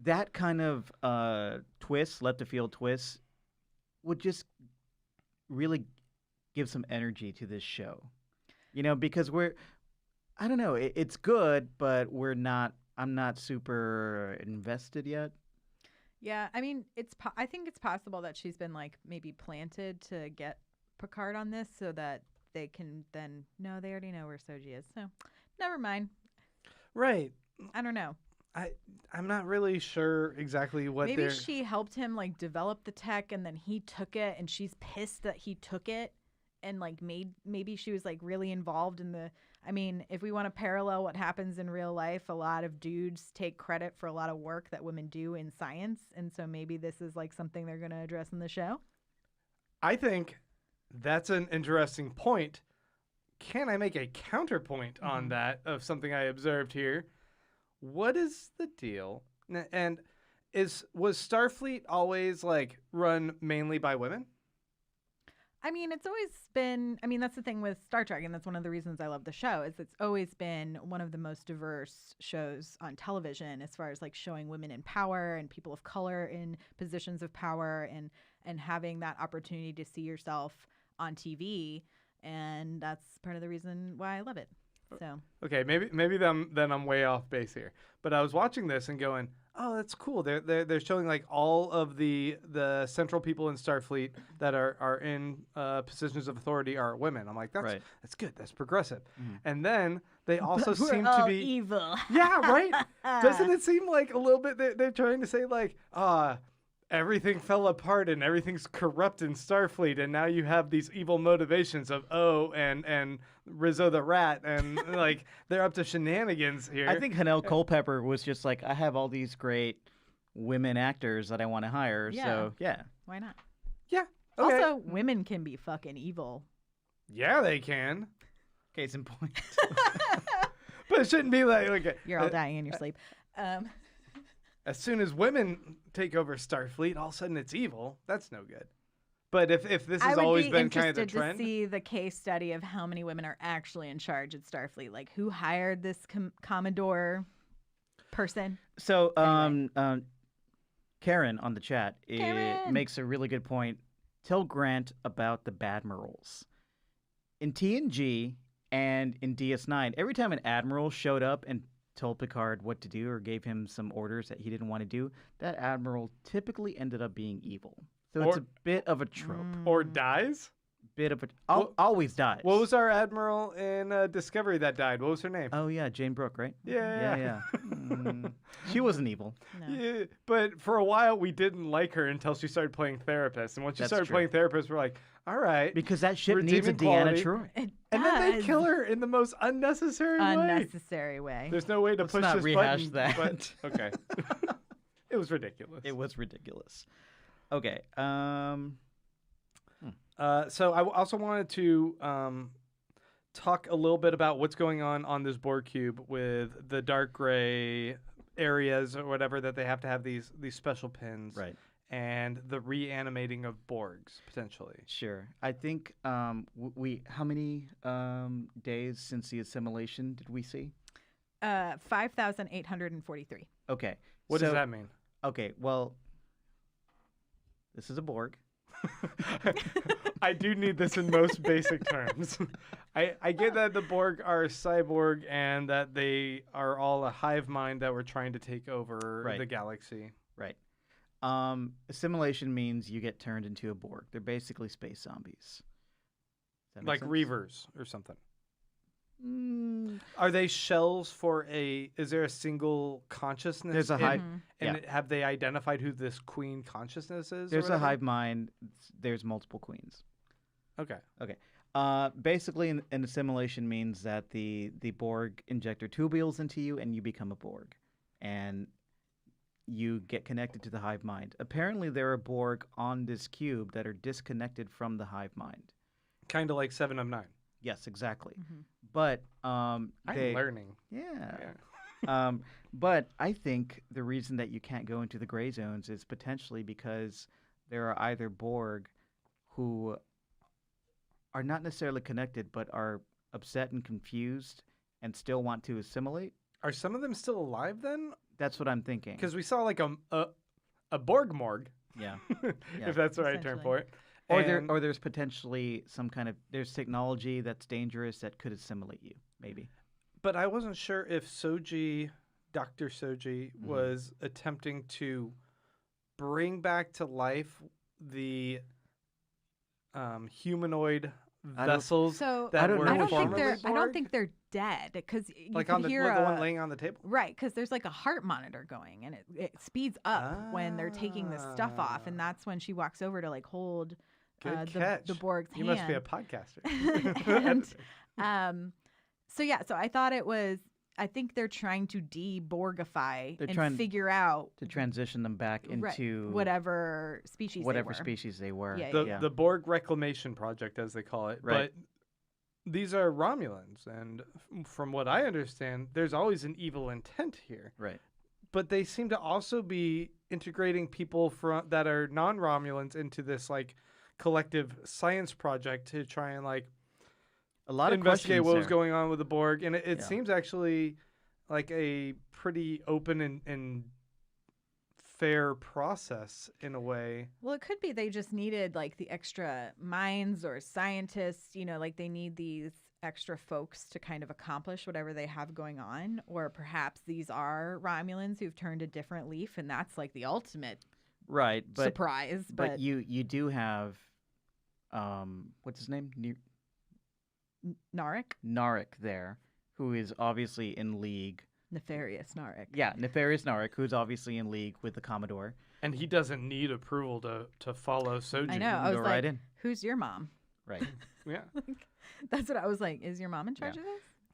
that kind of twist, left of field twist, would just really give some energy to this show. You know, because I don't know, it's good, but I'm not super invested yet. Yeah, I mean, I think it's possible that she's been like maybe planted to get Picard on this so that they can then no, they already know where Soji is. So, never mind. Right. I don't know. I'm not really sure exactly what Maybe they're. she helped him like develop the tech and then he took it and she's pissed that he took it and like maybe she was like really involved in the I mean, if we want to parallel what happens in real life, a lot of dudes take credit for a lot of work that women do in science, and so maybe this is like something they're going to address in the show. I think that's an interesting point. Can I make a counterpoint on that of something I observed here? What is the deal? And was Starfleet always like run mainly by women? I mean, it's always been, I mean, that's the thing with Star Trek, and that's one of the reasons I love the show, is it's always been one of the most diverse shows on television as far as like showing women in power and people of color in positions of power and having that opportunity to see yourself on TV. And that's part of the reason why I love it. So Okay, maybe then I'm way off base here. But I was watching this and going, oh, that's cool. They're showing like all of the central people in Starfleet that are in positions of authority are women. I'm like, that's good. That's progressive. And then they also we're seem all to be evil. yeah, right. Doesn't it seem like a little bit they're trying to say like everything fell apart and everything's corrupt in Starfleet, and now you have these evil motivations of and Rizzo the Rat, and like they're up to shenanigans here. I think Hanelle Culpepper was just like, I have all these great women actors that I want to hire, so yeah. Why not? yeah. Okay. Also, women can be fucking evil. yeah, they can, Case in point. but it shouldn't be like You're all dying in your sleep. as soon as women take over Starfleet, all of a sudden it's evil. That's no good. But if this I has would always be been kind of the interested trend, to see the case study of how many women are actually in charge at Starfleet. Like, who hired this Commodore person? So, Anyway. Karen on the chat Karen! makes a really good point. Tell Grant about the Badmirals. In TNG and in DS9, every time an admiral showed up and told Picard what to do or gave him some orders that he didn't want to do, that admiral typically ended up being evil. So it's Or- a bit of a trope. or dies. Bit of a What- always dies. What was our admiral in Discovery that died? What was her name? Oh yeah, Jane Brooke, right? Yeah. She wasn't evil. No. Yeah, but for a while we didn't like her until she started playing therapist. And once she That's started true. playing therapist, we're like, all right. Because that ship needs a Redeeming Deanna quality. Troi. It And then they does. kill her in the most unnecessary way. Unnecessary way. There's no way to Let's push not this rehash button. that. But, okay. It was ridiculous. It was ridiculous. Okay. So I also wanted to talk a little bit about what's going on this Borg cube with the dark gray areas or whatever that they have to have these special pins. Right. And the reanimating of Borgs potentially. Sure. I think we how many days since the assimilation did we see? 5,843. Okay. What does so- that mean? Okay. Well, this is a Borg. I do need this in most basic terms. I get that the Borg are cyborg and that they are all a hive mind that we're trying to take over Right. the galaxy. Right. Assimilation means you get turned into a Borg. They're basically space zombies. Does that make Like sense? Reavers or something. Mm, Are they shells for is there a single consciousness? There's a in- hive. And have they identified who this queen consciousness is? or There's a whatever? hive mind. There's multiple queens. Okay. Basically, an assimilation means that the Borg inject their tubules into you, and you become a Borg, and you get connected to the hive mind. Apparently, there are Borg on this cube that are disconnected from the hive mind. Kind of like 7 of 9. Yes, exactly. Mm-hmm. But I'm learning. Yeah. But I think the reason that you can't go into the gray zones is potentially because there are either Borg who are not necessarily connected, but are upset and confused and still want to assimilate. Are some of them still alive then? That's what I'm thinking. Because we saw like a Borg morgue, Yeah. if that's the right term for it. Or there's potentially some kind of there's technology that's dangerous that could assimilate you, maybe. But I wasn't sure if Dr. Soji was attempting to bring back to life the humanoid vessels So that I don't were know I don't if think formerly they're. I don't Borg? think they're dead because you Like can on the hear one laying on the table. right because there's like a heart monitor going and it speeds up when they're taking this stuff off and that's when she walks over to like hold Good the catch. Borg's You hand. must be a podcaster. and so I thought it was. I think they're trying to de-Borgify They're and trying figure out to transition them back into whatever species whatever they were. species they were. Yeah, The Borg Reclamation Project, as they call it. Right. But these are Romulans, and from what I understand, there's always an evil intent here. Right. But they seem to also be integrating people that are non-Romulans into this like collective science project to try and like A lot of investigate questions what was there. going on with the Borg, and it Yeah. seems actually like a pretty open and fair process in a way. Well, it could be they just needed like the extra minds or scientists, like they need these extra folks to kind of accomplish whatever they have going on. Or perhaps these are Romulans who've turned a different leaf and that's like the ultimate Right, but surprise. But you do have what's his name? Narek? Narek there, who is obviously in league. Nefarious Narek. Yeah, nefarious Narek, who's obviously in league with the Commodore. And he doesn't need approval to follow Soji. I know. I Go was right like, in. who's your mom? Right. Yeah. That's what I was like. Is your mom in charge of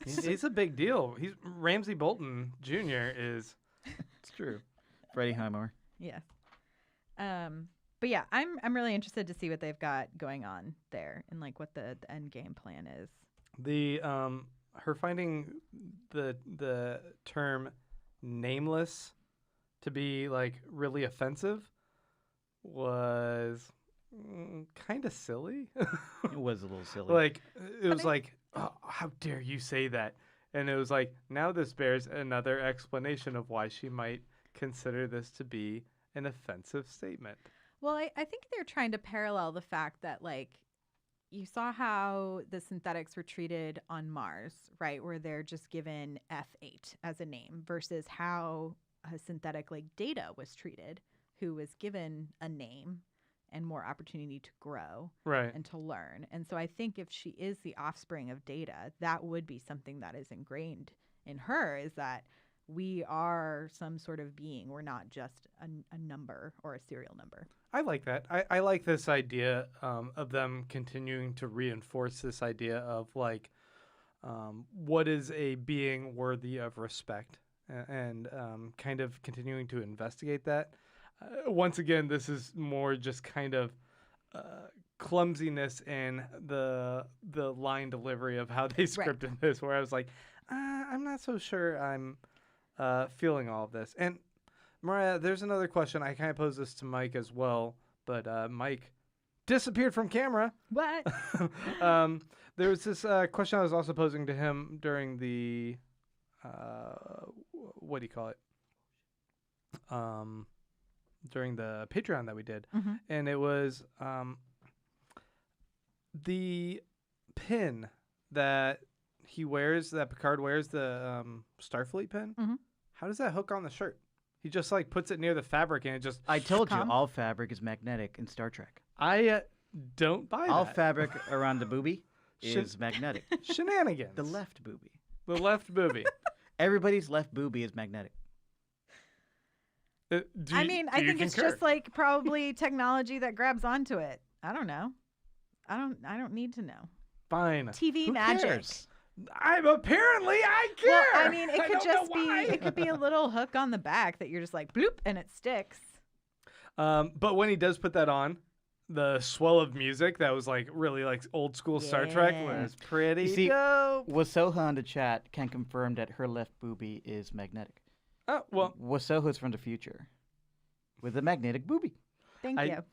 this? He's a big deal. He's Ramsey Bolton Jr. is. It's true. Freddie Highmore. Yes. But yeah, I'm really interested to see what they've got going on there and like what the end game plan is. The her finding the term nameless to be like really offensive was kind of silly. It was a little silly. Like it was like, oh, how dare you say that? And it was like, now this bears another explanation of why she might consider this to be an offensive statement. Well, I think they're trying to parallel the fact that like you saw how the synthetics were treated on Mars, right? Where they're just given F8 as a name versus how a synthetic like Data was treated, who was given a name and more opportunity to grow Right. and to learn. And so I think if she is the offspring of Data, that would be something that is ingrained in her, is that we are some sort of being. We're not just a number or a serial number. I like that. I like this idea of them continuing to reinforce this idea of like, what is a being worthy of respect, and kind of continuing to investigate that. Once again, this is more just kind of clumsiness in the line delivery of how they scripted this, where I was like, I'm not so sure I'm feeling all of this. And Mariah, there's another question. I kind of posed this to Mike as well, but Mike disappeared from camera. What? There was this question I was also posing to him during the, what do you call it? During the Patreon that we did. Mhm. And it was the pin that he wears, that Picard wears, the Starfleet pin. Mhm. How does that hook on the shirt? He just like puts it near the fabric and it just. I told you, Come. all fabric is magnetic in Star Trek. I don't buy All that. fabric around the boobie Should- is magnetic. Shenanigans. The left boobie. The left boobie. Everybody's left boobie is magnetic. Do I you- mean, do I you think it's concur? just like probably technology that grabs onto it. I don't know. I don't need to know. Fine. TV Who magic. cares? I care. Well, I mean, it I could don't know just be why. it could be a little hook on the back that you're just like bloop and it sticks. But when he does put that on, the swell of music that was like really like old school Star Trek Yeah. was pretty You see, dope. Wasoha in the chat can confirm that her left boobie is magnetic. Oh, well, Wasoha's from the future with a magnetic boobie. Thank I- you.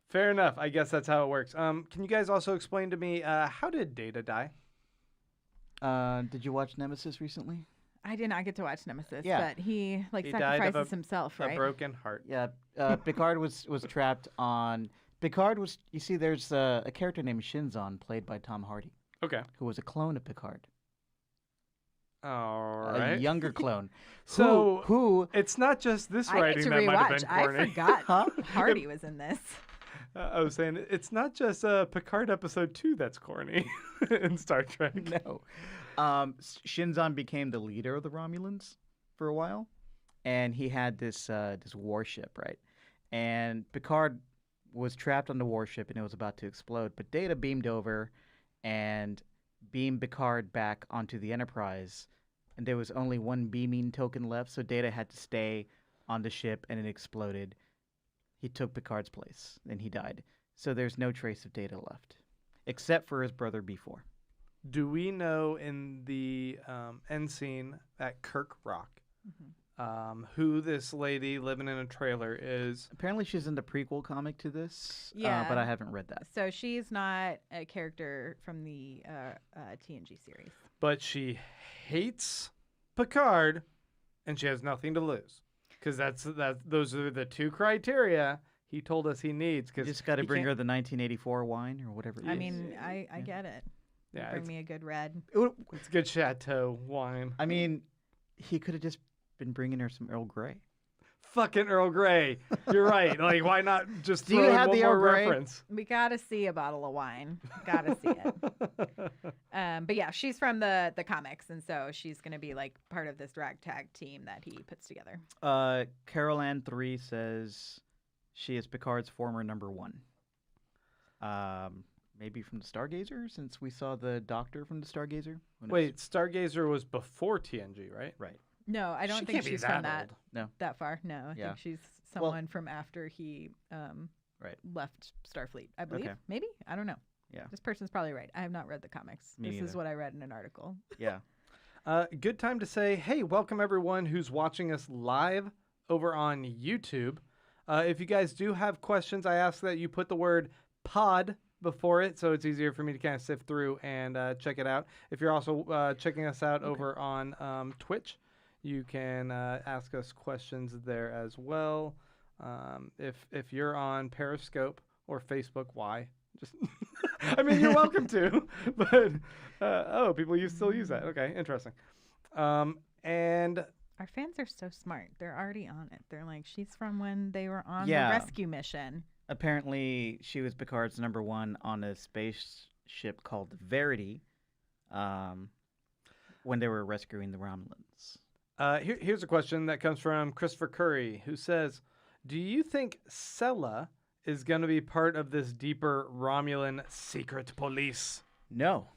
fair enough. I guess that's how it works. Can you guys also explain to me how did Data die? Did you watch Nemesis recently? I did not get to watch Nemesis, Yeah. but he like He died of sacrifices himself, A right? broken heart. Yeah, Picard was trapped on. Picard was. You see, there's a character named Shinzon, played by Tom Hardy, Okay. who was a clone of Picard, All a right. younger clone. So who? it's not just this I get writing to that might have rewatch. been I corny. forgot Huh? Hardy was in this. I was saying it's not just Picard episode 2 that's corny in Star Trek. No. Shinzon became the leader of the Romulans for a while, and he had this warship, right? And Picard was trapped on the warship, and it was about to explode. But Data beamed over and beamed Picard back onto the Enterprise, and there was only one beaming token left, so Data had to stay on the ship, and it exploded. He took Picard's place, and he died. So there's no trace of Data left, except for his brother B4. Do we know in the end scene at Kirk Rock who this lady living in a trailer is? Apparently, she's in the prequel comic to this. Yeah. But I haven't read that. So she's not a character from the TNG series. But she hates Picard, and she has nothing to lose. Because those are the two criteria he told us he needs. You Because just got to bring her the 1984 wine or whatever. It I is. mean, I get it. Yeah, Bring it's, me a good red. it's good Chateau wine. I mean, he could have just been bringing her some Earl Grey. Fucking Earl Grey. You're right. Like, why not just Do you throw in have one the more Earl Grey? reference? We gotta see a bottle of wine. Gotta see it. But yeah, she's from the comics, and so she's gonna be like part of this ragtag team that he puts together. Carol Ann 3 says she is Picard's former number 1. Maybe from the Stargazer, since we saw the Doctor from the Stargazer. Who knows? Wait, Stargazer was before TNG, right? Right. No, I don't She think can't be she's that from that old. that far. No, I Yeah. think she's Well- someone from after he Right. left Starfleet. I believe. Okay. Maybe, I don't know. Yeah. This person's probably right. I have not read the comics. Me This is neither. what I read in an article. Yeah. Good time to say, hey, welcome everyone who's watching us live over on YouTube. If you guys do have questions, I ask that you put the word pod before it so it's easier for me to kind of sift through and check it out. If you're also checking us out over on Twitch, you can ask us questions there as well. If you're on Periscope or Facebook, why? Just I mean, you're welcome to, but people still use that. Okay, interesting. And Our fans are so smart. They're already on it. They're like, she's from when they were on Yeah. the rescue mission. Apparently, she was Picard's number 1 on a spaceship called Verity when they were rescuing the Romulans. here's a question that comes from Christopher Curry, who says, do you think Sella is going to be part of this deeper Romulan secret police? No.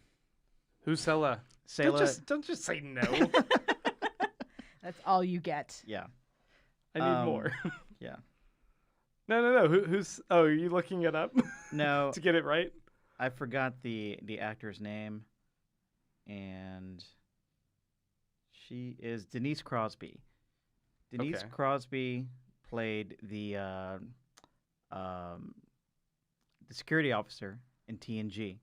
Who's Sella? Sayla, Don't just say no. That's all you get. yeah. I need more. Yeah. No. Who's? Oh, are you looking it up No, to get it right? I forgot the actor's name, and she is Denise Crosby. Denise Okay. Crosby played the security officer in TNG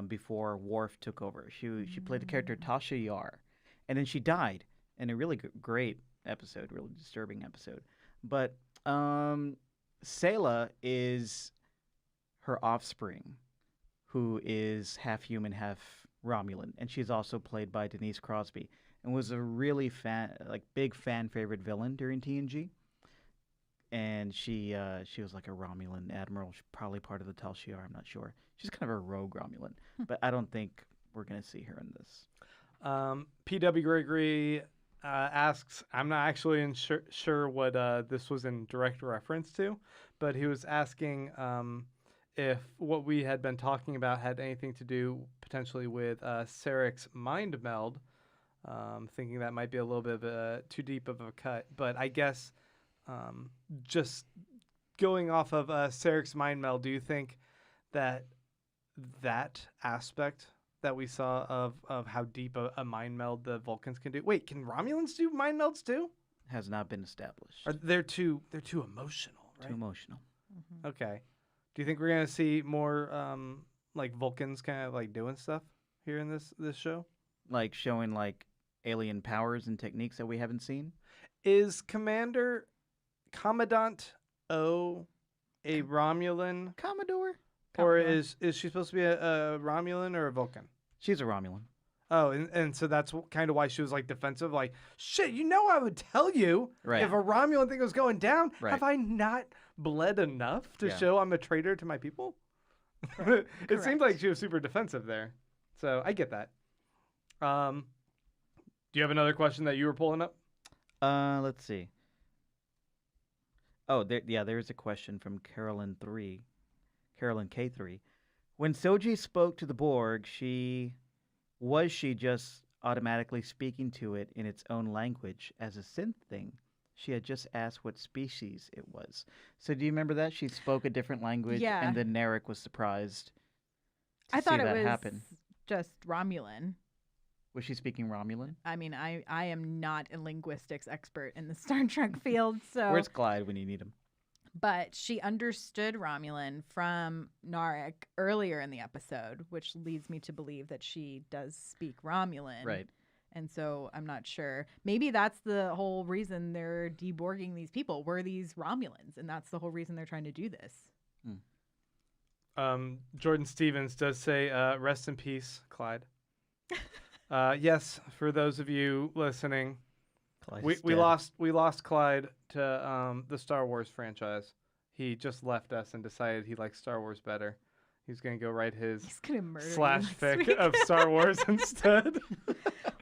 before Worf took over. She played the character Tasha Yar, and then she died in a really great episode, really disturbing episode. But Sayla is her offspring, who is half human, half Romulan, and she's also played by Denise Crosby, and was a really big fan favorite villain during TNG. And she was like a Romulan admiral, probably part of the Tal Shiar, I'm not sure. She's kind of a rogue Romulan, but I don't think we're gonna see her in this. P.W. Gregory asks, I'm not actually sure what this was in direct reference to, but he was asking if what we had been talking about had anything to do potentially with Sarek's mind meld. Thinking that might be a little bit of too deep of a cut, but I guess just going off of Sarek's mind meld, do you think that aspect that we saw of how deep a mind meld the Vulcans can do? Wait, can Romulans do mind melds too? Has not been established. They're too emotional, right? Too emotional. Mm-hmm. Okay. Do you think we're gonna see more like Vulcans kind of like doing stuff here in this show? Like showing like alien powers and techniques that we haven't seen. Is Commandant O a Romulan, Commodore? or is she supposed to be a Romulan or a Vulcan? She's a Romulan. Oh, and so that's kind of why she was like defensive, like, shit, I would tell you Right. if a Romulan thing was going down. Right. Have I not bled enough to Yeah. show I'm a traitor to my people? It seemed like she was super defensive there. So I get that. Do you have another question that you were pulling up? Let's see. Oh, there's a question from Carolyn K3. When Soji spoke to the Borg, was she just automatically speaking to it in its own language as a synth thing? She had just asked what species it was. So do you remember that? She spoke a different language, Yeah. and then Narek was surprised to I thought see it that was happen. just Romulan. Was she speaking Romulan? I mean, I am not a linguistics expert in the Star Trek field, so. Where's Clyde when you need him? But she understood Romulan from Narek earlier in the episode, which leads me to believe that she does speak Romulan. Right. And so I'm not sure. Maybe that's the whole reason they're deborging these people. Were these Romulans? And that's the whole reason they're trying to do this. Jordan Stevens does say, rest in peace, Clyde. Yes, for those of you listening, Clyde we is dead. lost Clyde to the Star Wars franchise. He just left us and decided he likes Star Wars better. He's gonna go write his He's going to murder slash you next fic week. of Star Wars instead.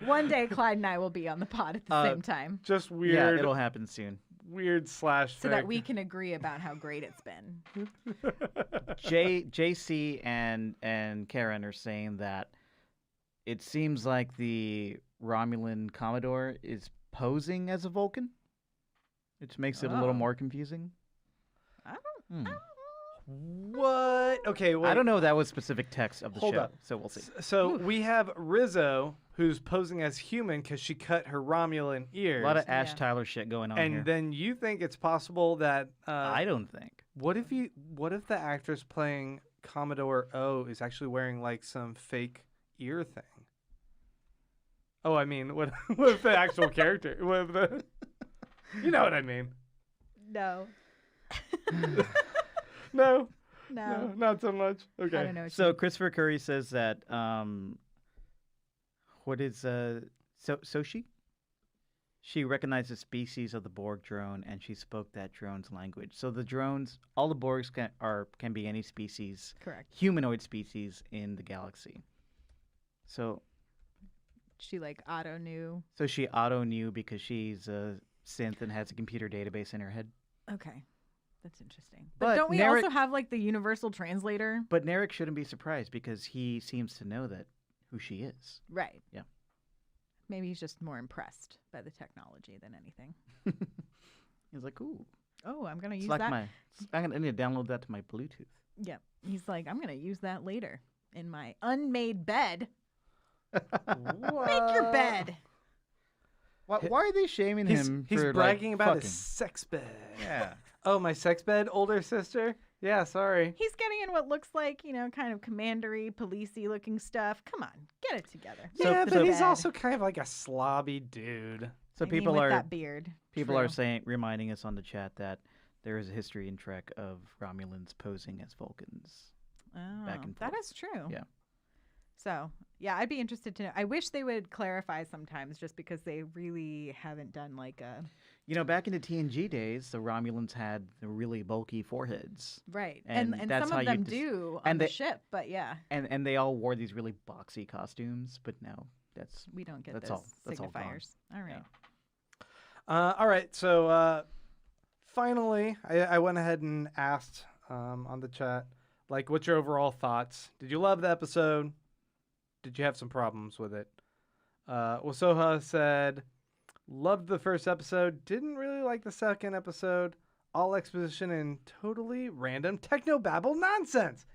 One day, Clyde and I will be on the pod at the same time Just Yeah, weird, it'll happen soon. weird slash so fic. that we can agree about how great it's been. JC and Karen are saying that it seems like the Romulan Commodore is posing as a Vulcan, which makes it a little Oh. more confusing. I don't What? Okay, wait. I don't know if that was specific text of the Hold show, up. so we'll see. So we have Rizzo, who's posing as human because she cut her Romulan ears. A lot of Ash Yeah. Tyler shit going on and here. then you think it's possible that I don't think. what if the actress playing Commodore O is actually wearing like some fake ear thing? Oh, I mean, what if the actual character? What if the, you know what I mean? know. No, No. not so much. Okay. I don't know. what So you- Christopher Curry says that what is Soshi? She recognized the species of the Borg drone, and she spoke that drone's language. So the drones, all the Borgs can be any species, Correct. humanoid species in the galaxy. So She like auto knew. she auto knew because she's a synth and has a computer database in her head. Okay. That's interesting. But, But don't we Narek- also have like the universal translator? But Narek shouldn't be surprised because he seems to know that who she is. Right. Yeah. Maybe he's just more impressed by the technology than anything. He's like, ooh, Oh, I'm going to it's use like that. I need to download that to my Bluetooth. Yeah. He's like, I'm going to use that later in my unmade bed. Make your bed. Why are they shaming He's him? he's for, bragging like, about fucking? his sex bed. Yeah. Oh, my sex bed, older sister. Yeah, sorry. He's getting in what looks like, kind of commandery, policey looking stuff. Come on, get it together. So- Yeah, Make but the he's bed. also kind of like a slobby dude. So I mean, people with are that beard. people are True. saying, reminding us on the chat that there is a history in Trek of Romulans posing as Vulcans. back and That forth. is true. Yeah. So, yeah, I'd be interested to know. I wish they would clarify sometimes just because they really haven't done like a. Back in the TNG days, the Romulans had the really bulky foreheads, Right. And And that's some how of you them dis- do on and the they- ship, but yeah, and they all wore these really boxy costumes. But now that's we don't get That's those all gone. signifiers. All right. All right, so finally, I went ahead and asked on the chat, Like, what's your overall thoughts? Did you love the episode? Did you have some problems with it? Wasoha said, loved the first episode, didn't really like the second episode. All exposition and totally random technobabble nonsense.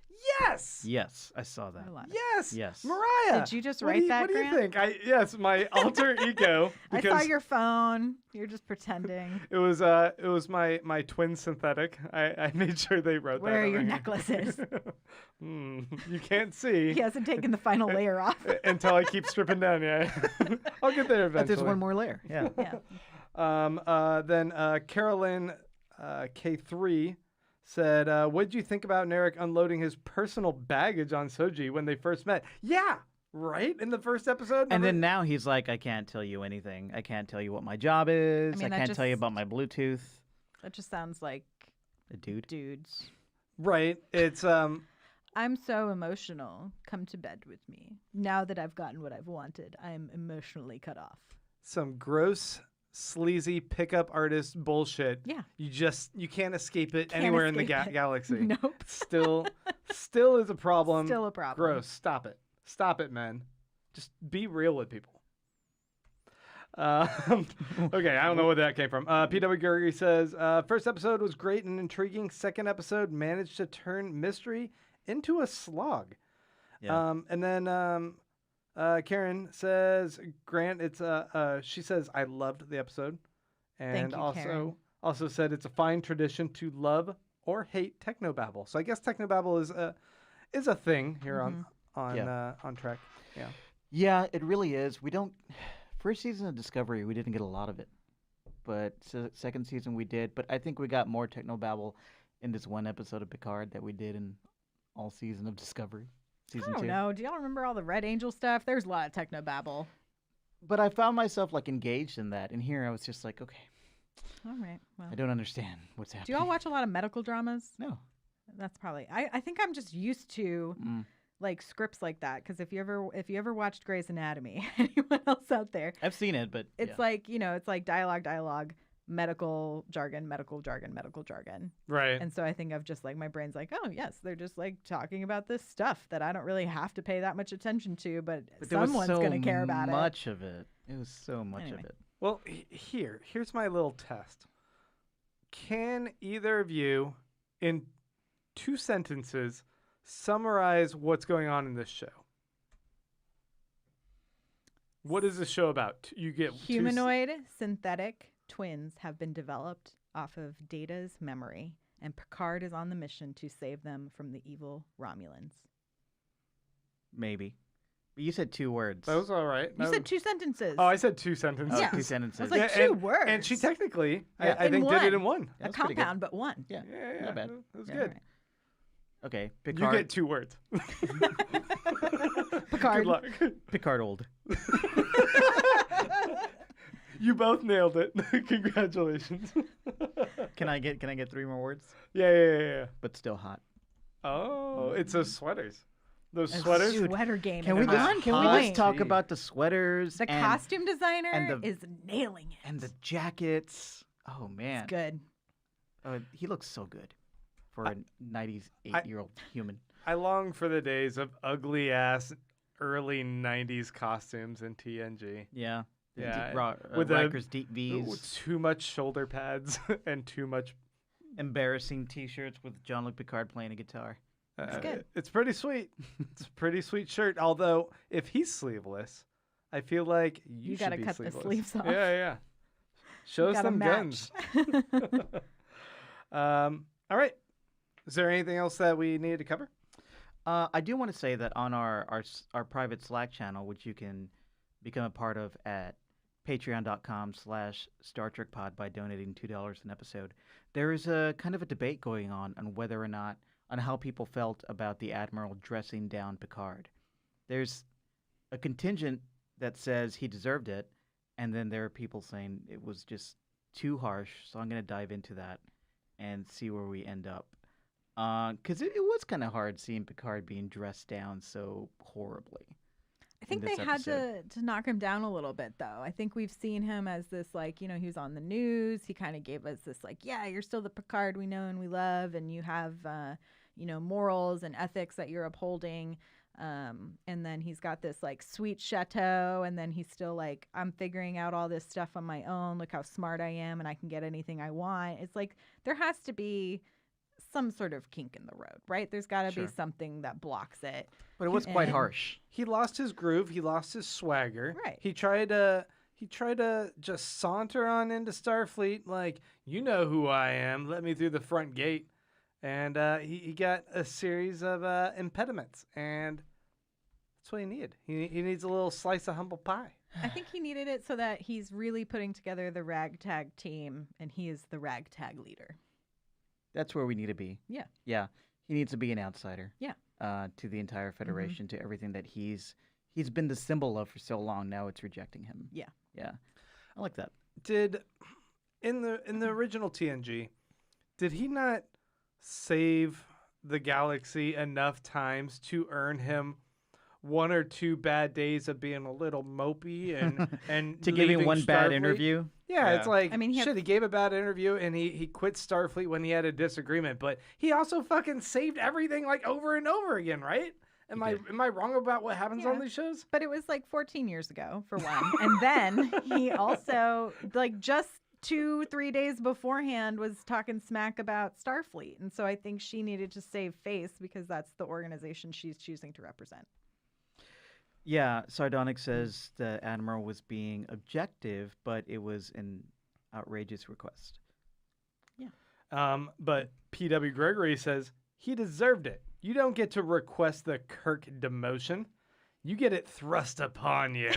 Yes! Yes, I saw that. I love it. Yes! Yes. Mariah! Did you just what write do you, that, What do you Grant? think? Yes, my alter ego. I Because saw your phone. You're just pretending. it was my twin synthetic. I made sure they wrote that. Where are on your here. necklaces? You can't see. He hasn't taken the final layer off. Until I keep stripping down, yeah. I'll get there But eventually. there's one more layer. Yeah. Yeah. Then Carolyn K3 said, what did you think about Narek unloading his personal baggage on Soji when they first met? Yeah, right? In the first episode? And then now he's like, I can't tell you anything. I can't tell you what my job is. mean, I that can't tell you just- about my Bluetooth. That just sounds like A dude. dudes. Right. It's, I'm so emotional. Come to bed with me. Now that I've gotten what I've wanted, I am emotionally cut off. some gross, sleazy pickup artist bullshit. Yeah. You can't escape it Can't anywhere in the escape it. galaxy. Nope. Still is a problem. Still a problem. Gross. Stop it, man. Just be real with people. Okay, I don't know where that came from. P.W. Gregory says, first episode was great and intriguing. Second episode managed to turn mystery into a slog. Yeah. And then Karen says, Grant, she says, I loved the episode. And Thank you, Karen. also said it's a fine tradition to love or hate technobabble. So I guess technobabble is a thing here on Trek. Yeah. Yeah, it really is. We don't. First season of Discovery, we didn't get a lot of it, but second season we did. But I think we got more technobabble in this one episode of Picard that we did in all season of Discovery. Season I don't 2. know. Do y'all remember all the Red Angel stuff? There's a lot of technobabble. But I found myself like engaged in that, and here I was just like, okay, All right. Well, I don't understand what's do happening. y'all watch a lot of medical dramas? No. That's probably. I think I'm just used to Mm. like scripts like that because if you ever watched Grey's Anatomy, anyone else out there, I've seen it, but it's like it's like dialogue, medical jargon, medical jargon, medical jargon. Right. And so I think of just like my brain's like, oh yes, they're just like talking about this stuff that I don't really have to pay that much attention to, but there was someone's so gonna care about it. much of it. It was so much Anyway. of it. Well, here's my little test. Can either of you, in 2 sentences, summarize what's going on in this show? What is this show about? You get Humanoid synthetic twins have been developed off of Data's memory, and Picard is on the mission to save them from the evil Romulans. Maybe. But you said 2 words. That was all right. You said 2 sentences. Oh, I said 2 sentences. Oh, Yeah. 2 I sentences. was like, Yeah, 2 words. And she technically, Yeah. I In think, did it one. in one. a That was pretty good. compound, but one. Yeah. Yeah, Not bad. That was Yeah. good. Alright. Okay. You Picard. get 2 words. Picard. Good luck. Picard old. You both nailed it. Congratulations. Can I get 3 more words? Yeah. But still hot. Oh, it's those sweaters. Those A sweaters. sweater game. Can is we the on just can we just point. talk Gee. about the sweaters The and, costume designer and the- is nailing it. and the jackets? Oh man. It's good. Oh, he looks so good for a 98-year-old human. I long for the days of ugly ass early 90s costumes in TNG. Yeah. The Yeah, deep, with with the- Riker's deep Ooh, V's, too much shoulder pads and too much. embarrassing T-shirts with Jean-Luc Picard playing a guitar. good. It's pretty sweet. It's a pretty sweet shirt. Although if he's sleeveless, I feel like you should gotta be cut the sleeveless. sleeves off. Yeah. Show us Gotta some match. guns. All right. Is there anything else that we needed to cover? I do want to say that on our private Slack channel, which you can become a part of at patreon.com/Star Trek Pod by donating $2 an episode, there is a kind of a debate going on whether or not, on how people felt about the Admiral dressing down Picard. There's a contingent that says he deserved it, and then there are people saying it was just too harsh, so I'm going to dive into that and see where we end up. Because it was kind of hard seeing Picard being dressed down so horribly. I think in they this had episode. to knock him down a little bit, though. I think we've seen him as this, like, he was on the news. He kind of gave us this, like, yeah, you're still the Picard we know and we love, and you have, morals and ethics that you're upholding. And then he's got this like sweet chateau, and then he's still like, I'm figuring out all this stuff on my own. Look how smart I am, and I can get anything I want. It's like there has to be some sort of kink in the road, right? There's got to Sure. be something that blocks it. But it was quite And- harsh. He lost his groove. He lost his swagger. Right. He tried to just saunter on into Starfleet like, you know who I am. Let me through the front gate. And he got a series of impediments. And that's what he needed. He needs a little slice of humble pie. I think he needed it so that he's really putting together the ragtag team, and he is the ragtag leader. That's where we need to be. Yeah. Yeah. He needs to be an outsider. Yeah. To the entire Federation, to everything that he's been the symbol of for so long. Now it's rejecting him. Yeah. Yeah. I like that. Did in the original TNG, did he not save the galaxy enough times to earn him one or two bad days of being a little mopey and To giving leaving one bad Starfleet? interview. Yeah, it's Yeah. like, I mean, he gave a bad interview and he quit Starfleet when he had a disagreement, but he also fucking saved everything like over and over again, right? Am I wrong about what happens on Yeah. these shows? But it was like 14 years ago, for one. And then he also, like, just 2-3 days beforehand was talking smack about Starfleet. And so I think she needed to save face because that's the organization she's choosing to represent. Yeah. Sardonic says the Admiral was being objective, but it was an outrageous request. But P.W. Gregory says he deserved it. You don't get to request the Kirk demotion. You get it thrust upon you.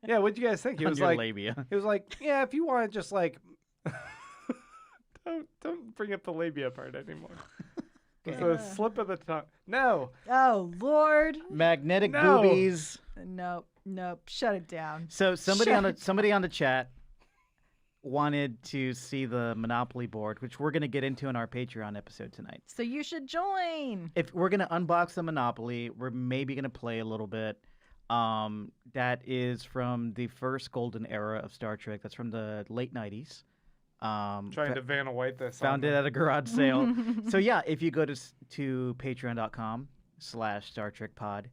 Yeah, what'd you guys think? He On was your like, labia. he was like, yeah, if you want to just like, don't bring up the labia part anymore. It's a slip of the tongue. No. Oh, Lord. Magnetic No. boobies. Nope. Shut it down. So somebody Shut on the chat wanted to see the Monopoly board, which we're gonna get into in our Patreon episode tonight. So you should join. If we're gonna unbox the Monopoly, we're maybe gonna play a little bit. That is from the first golden era of Star Trek. That's from the late '90s. Trying to Vanna White this. Found it at a garage sale. So yeah, if you go to patreon.com/Star Trek Pod,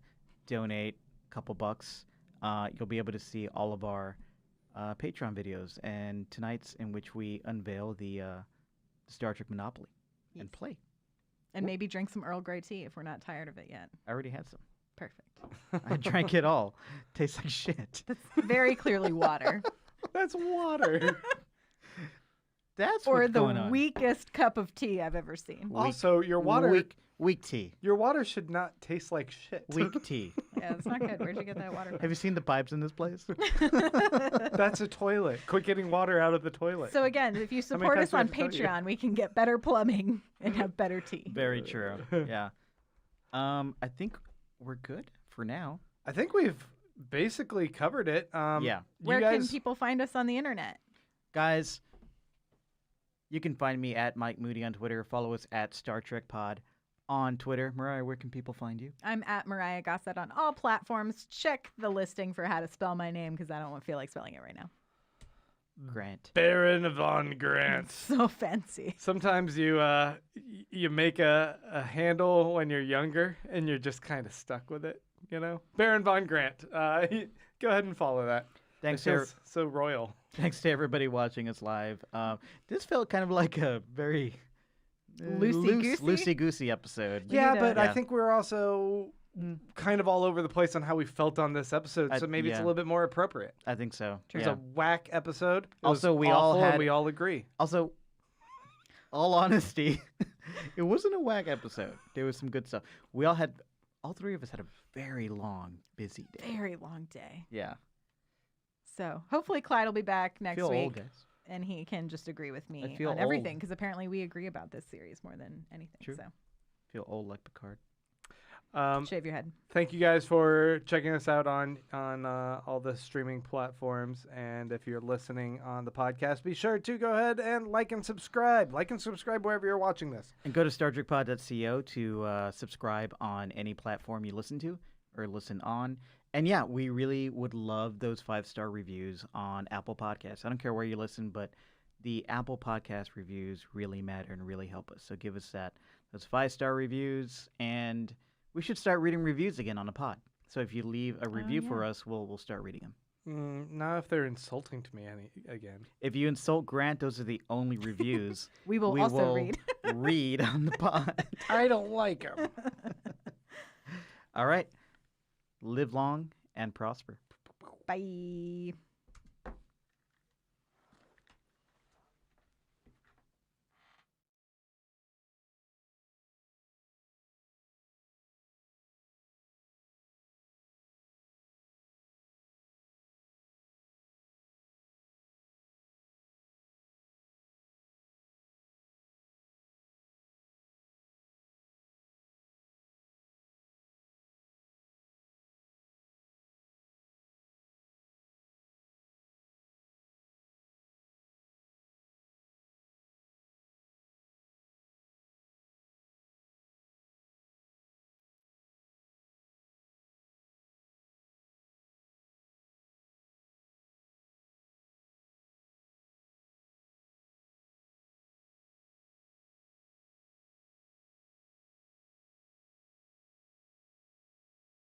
donate a couple bucks, you'll be able to see all of our Patreon videos and tonight's, in which we unveil the Star Trek Monopoly and Yes. play. And maybe drink some Earl Grey tea if we're not tired of it yet. I already had some. Perfect. I drank it all. Tastes like shit. That's very clearly water. That's water. That's Or what's the going on. weakest cup of tea I've ever seen. Also, your water, Weak tea. your water should not taste like shit. Weak tea. Yeah, that's not good. Where'd you get that water Have from? you seen the pipes in this place? That's a toilet. Quit getting water out of the toilet. So again, if you How many support times us do I on have to tell you? Patreon, we can get better plumbing and have better tea. Very true. Yeah. I think we're good for now. I think we've basically covered it. Yeah. You Where guys, can people find us on the internet? Guys, you can find me at Mike Moody on Twitter. Follow us at Star Trek Pod on Twitter. Mariah, where can people find you? I'm at Mariah Gossett on all platforms. Check the listing for how to spell my name because I don't feel like spelling it right now. Grant. Baron von Grant. So fancy. Sometimes you make a handle when you're younger and you're just kind of stuck with it, you know? Baron von Grant. Go ahead and follow that. Thanks It to, feels so royal. thanks to everybody watching us live. This felt kind of like a very Loosey-goosey? loosey-goosey episode. We Yeah, need but a- I Yeah. think we're also kind of all over the place on how we felt on this episode, so maybe it's a yeah. little bit more appropriate. I think so. It was Yeah. a whack episode. It Also, was we all awful and had- we all agree. Also, all honesty, it wasn't a whack episode. There was some good stuff. All three of us had a very long, busy day. Very long day. Yeah. So hopefully Clyde will be back next Feel week. old, guys. And he can just agree with me feel on everything old. because apparently we agree about this series more than anything. True. So Feel old like Picard. shave your head. Thank you guys for checking us out on all the streaming platforms. And if you're listening on the podcast, be sure to go ahead and like and subscribe. Like and subscribe wherever you're watching this. And go to StarTrekPod.co to subscribe on any platform you listen to or listen on. And yeah, we really would love those 5-star reviews on Apple Podcasts. I don't care where you listen, but the Apple Podcast reviews really matter and really help us. So give us that those 5-star reviews, and we should start reading reviews again on the pod. So if you leave a review for us, we'll start reading them. Not if they're insulting to me again. If you insult Grant, those are the only reviews We will also read. read on the pod. I don't like them. All right. Live long and prosper. Bye.